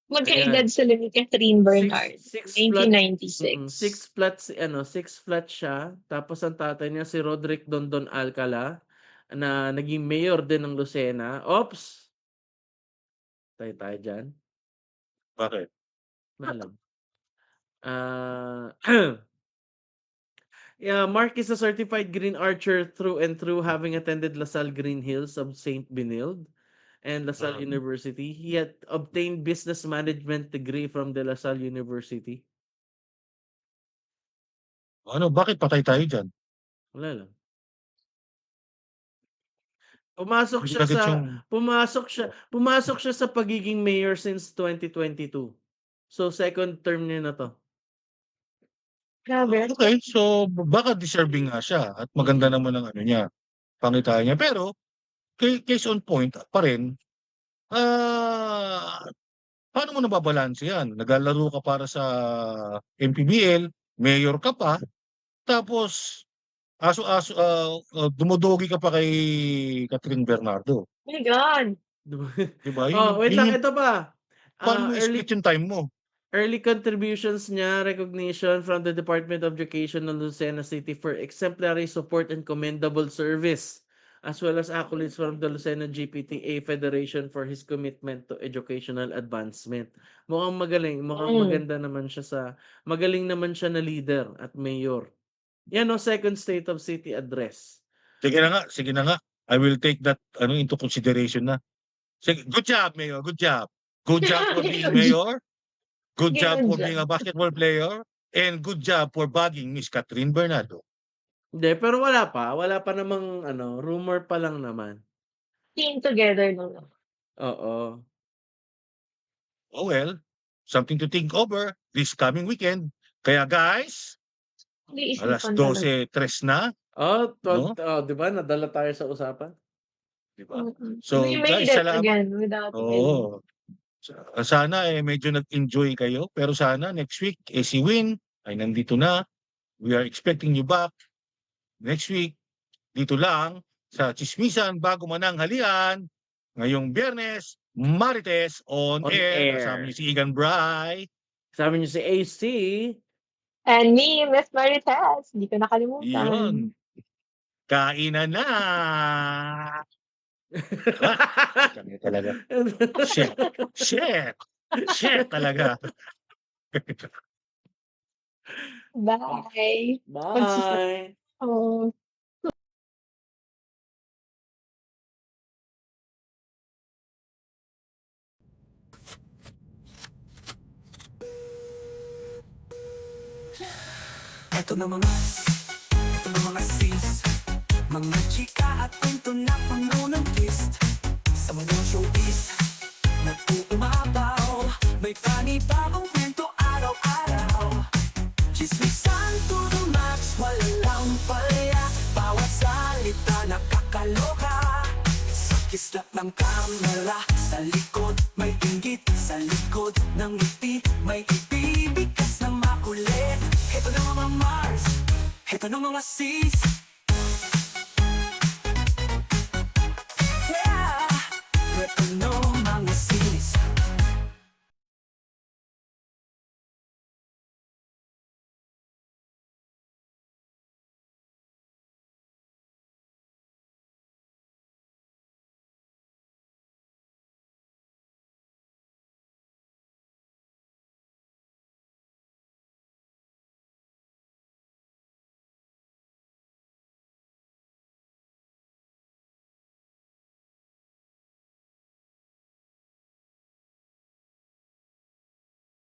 Magkaedad sila ni Catherine Bernard. Six 1996. six flat siya. Tapos ang tatay niya si Roderick Dondon Alcala na naging mayor din ng Lucena. Tayo dyan. Bakit? Alam. Yeah, Mark is a certified green archer through and through, having attended LaSalle Green Hills of St. Benilde and LaSalle University. He had obtained business management degree from the LaSalle University. Ano, bakit patay tayo dyan? Wala lang. Pumasok Hindi siya agad sa yung pumasok siya sa pagiging mayor since 2022. So second term niya na to. Grabe. Okay, so baka deserving nga siya at maganda naman ang ano niya, pangitain niya. Pero case on point pa rin, paano mo nababalanse yan? Naglalaro ka para sa MPBL, mayor ka pa, tapos dumodogi ka pa kay Catherine Bernardo. Oh my God. Di ba? Oh, wait lang, ito pa. Paano mo Early split yung time mo? Early contributions niya, recognition from the Department of Education ng Lucena City for exemplary support and commendable service, as well as accolades from the Lucena GPTA Federation for his commitment to educational advancement. Mukhang magaling, mukhang maganda naman siya magaling naman siya na leader at mayor. Yan o, second State of City address. Sige na nga. I will take that into consideration na. Sige, good job, Mayor. Good job. Good job for being mayor. Good job for being a basketball player. And good job for bagging Miss Catherine Bernardo. Hindi, pero wala pa. Wala pa namang rumor pa lang naman. Team together no. Oo. Oh well, something to think over this coming weekend. Kaya guys, alas 12:03 na. Oh, No? di ba? Nadala tayo sa usapan. Di ba? So, So, we made guys, it salamat. again without Oo. Sana medyo nag-enjoy kayo. Pero sana next week, si Win ay nandito na. We are expecting you back next week. Dito lang sa Chismisan Bago Mananghalian. Ngayong Biyernes, Marites on air. Kasama niyo si Igan Bray. Kasama niyo si AC. And me, Miss Marites. Hindi ko nakalimutan. Yun. Kainan na. Kami talaga. Shit talaga. Bye. Bye. Oh. Ito na mga sis, mga chika at kwento na puno ng twist. Sa mundong showbiz, nag-uumapaw, may panibagong kwento araw-araw. Chismisan to the max, walang palya, bawat salita nakakaloka. Sa kislap ng kamera, sa likod may inggit, sa likod ng ngiti may ibibigkas na makulit. Heto na mga Mars, heto na mga sis,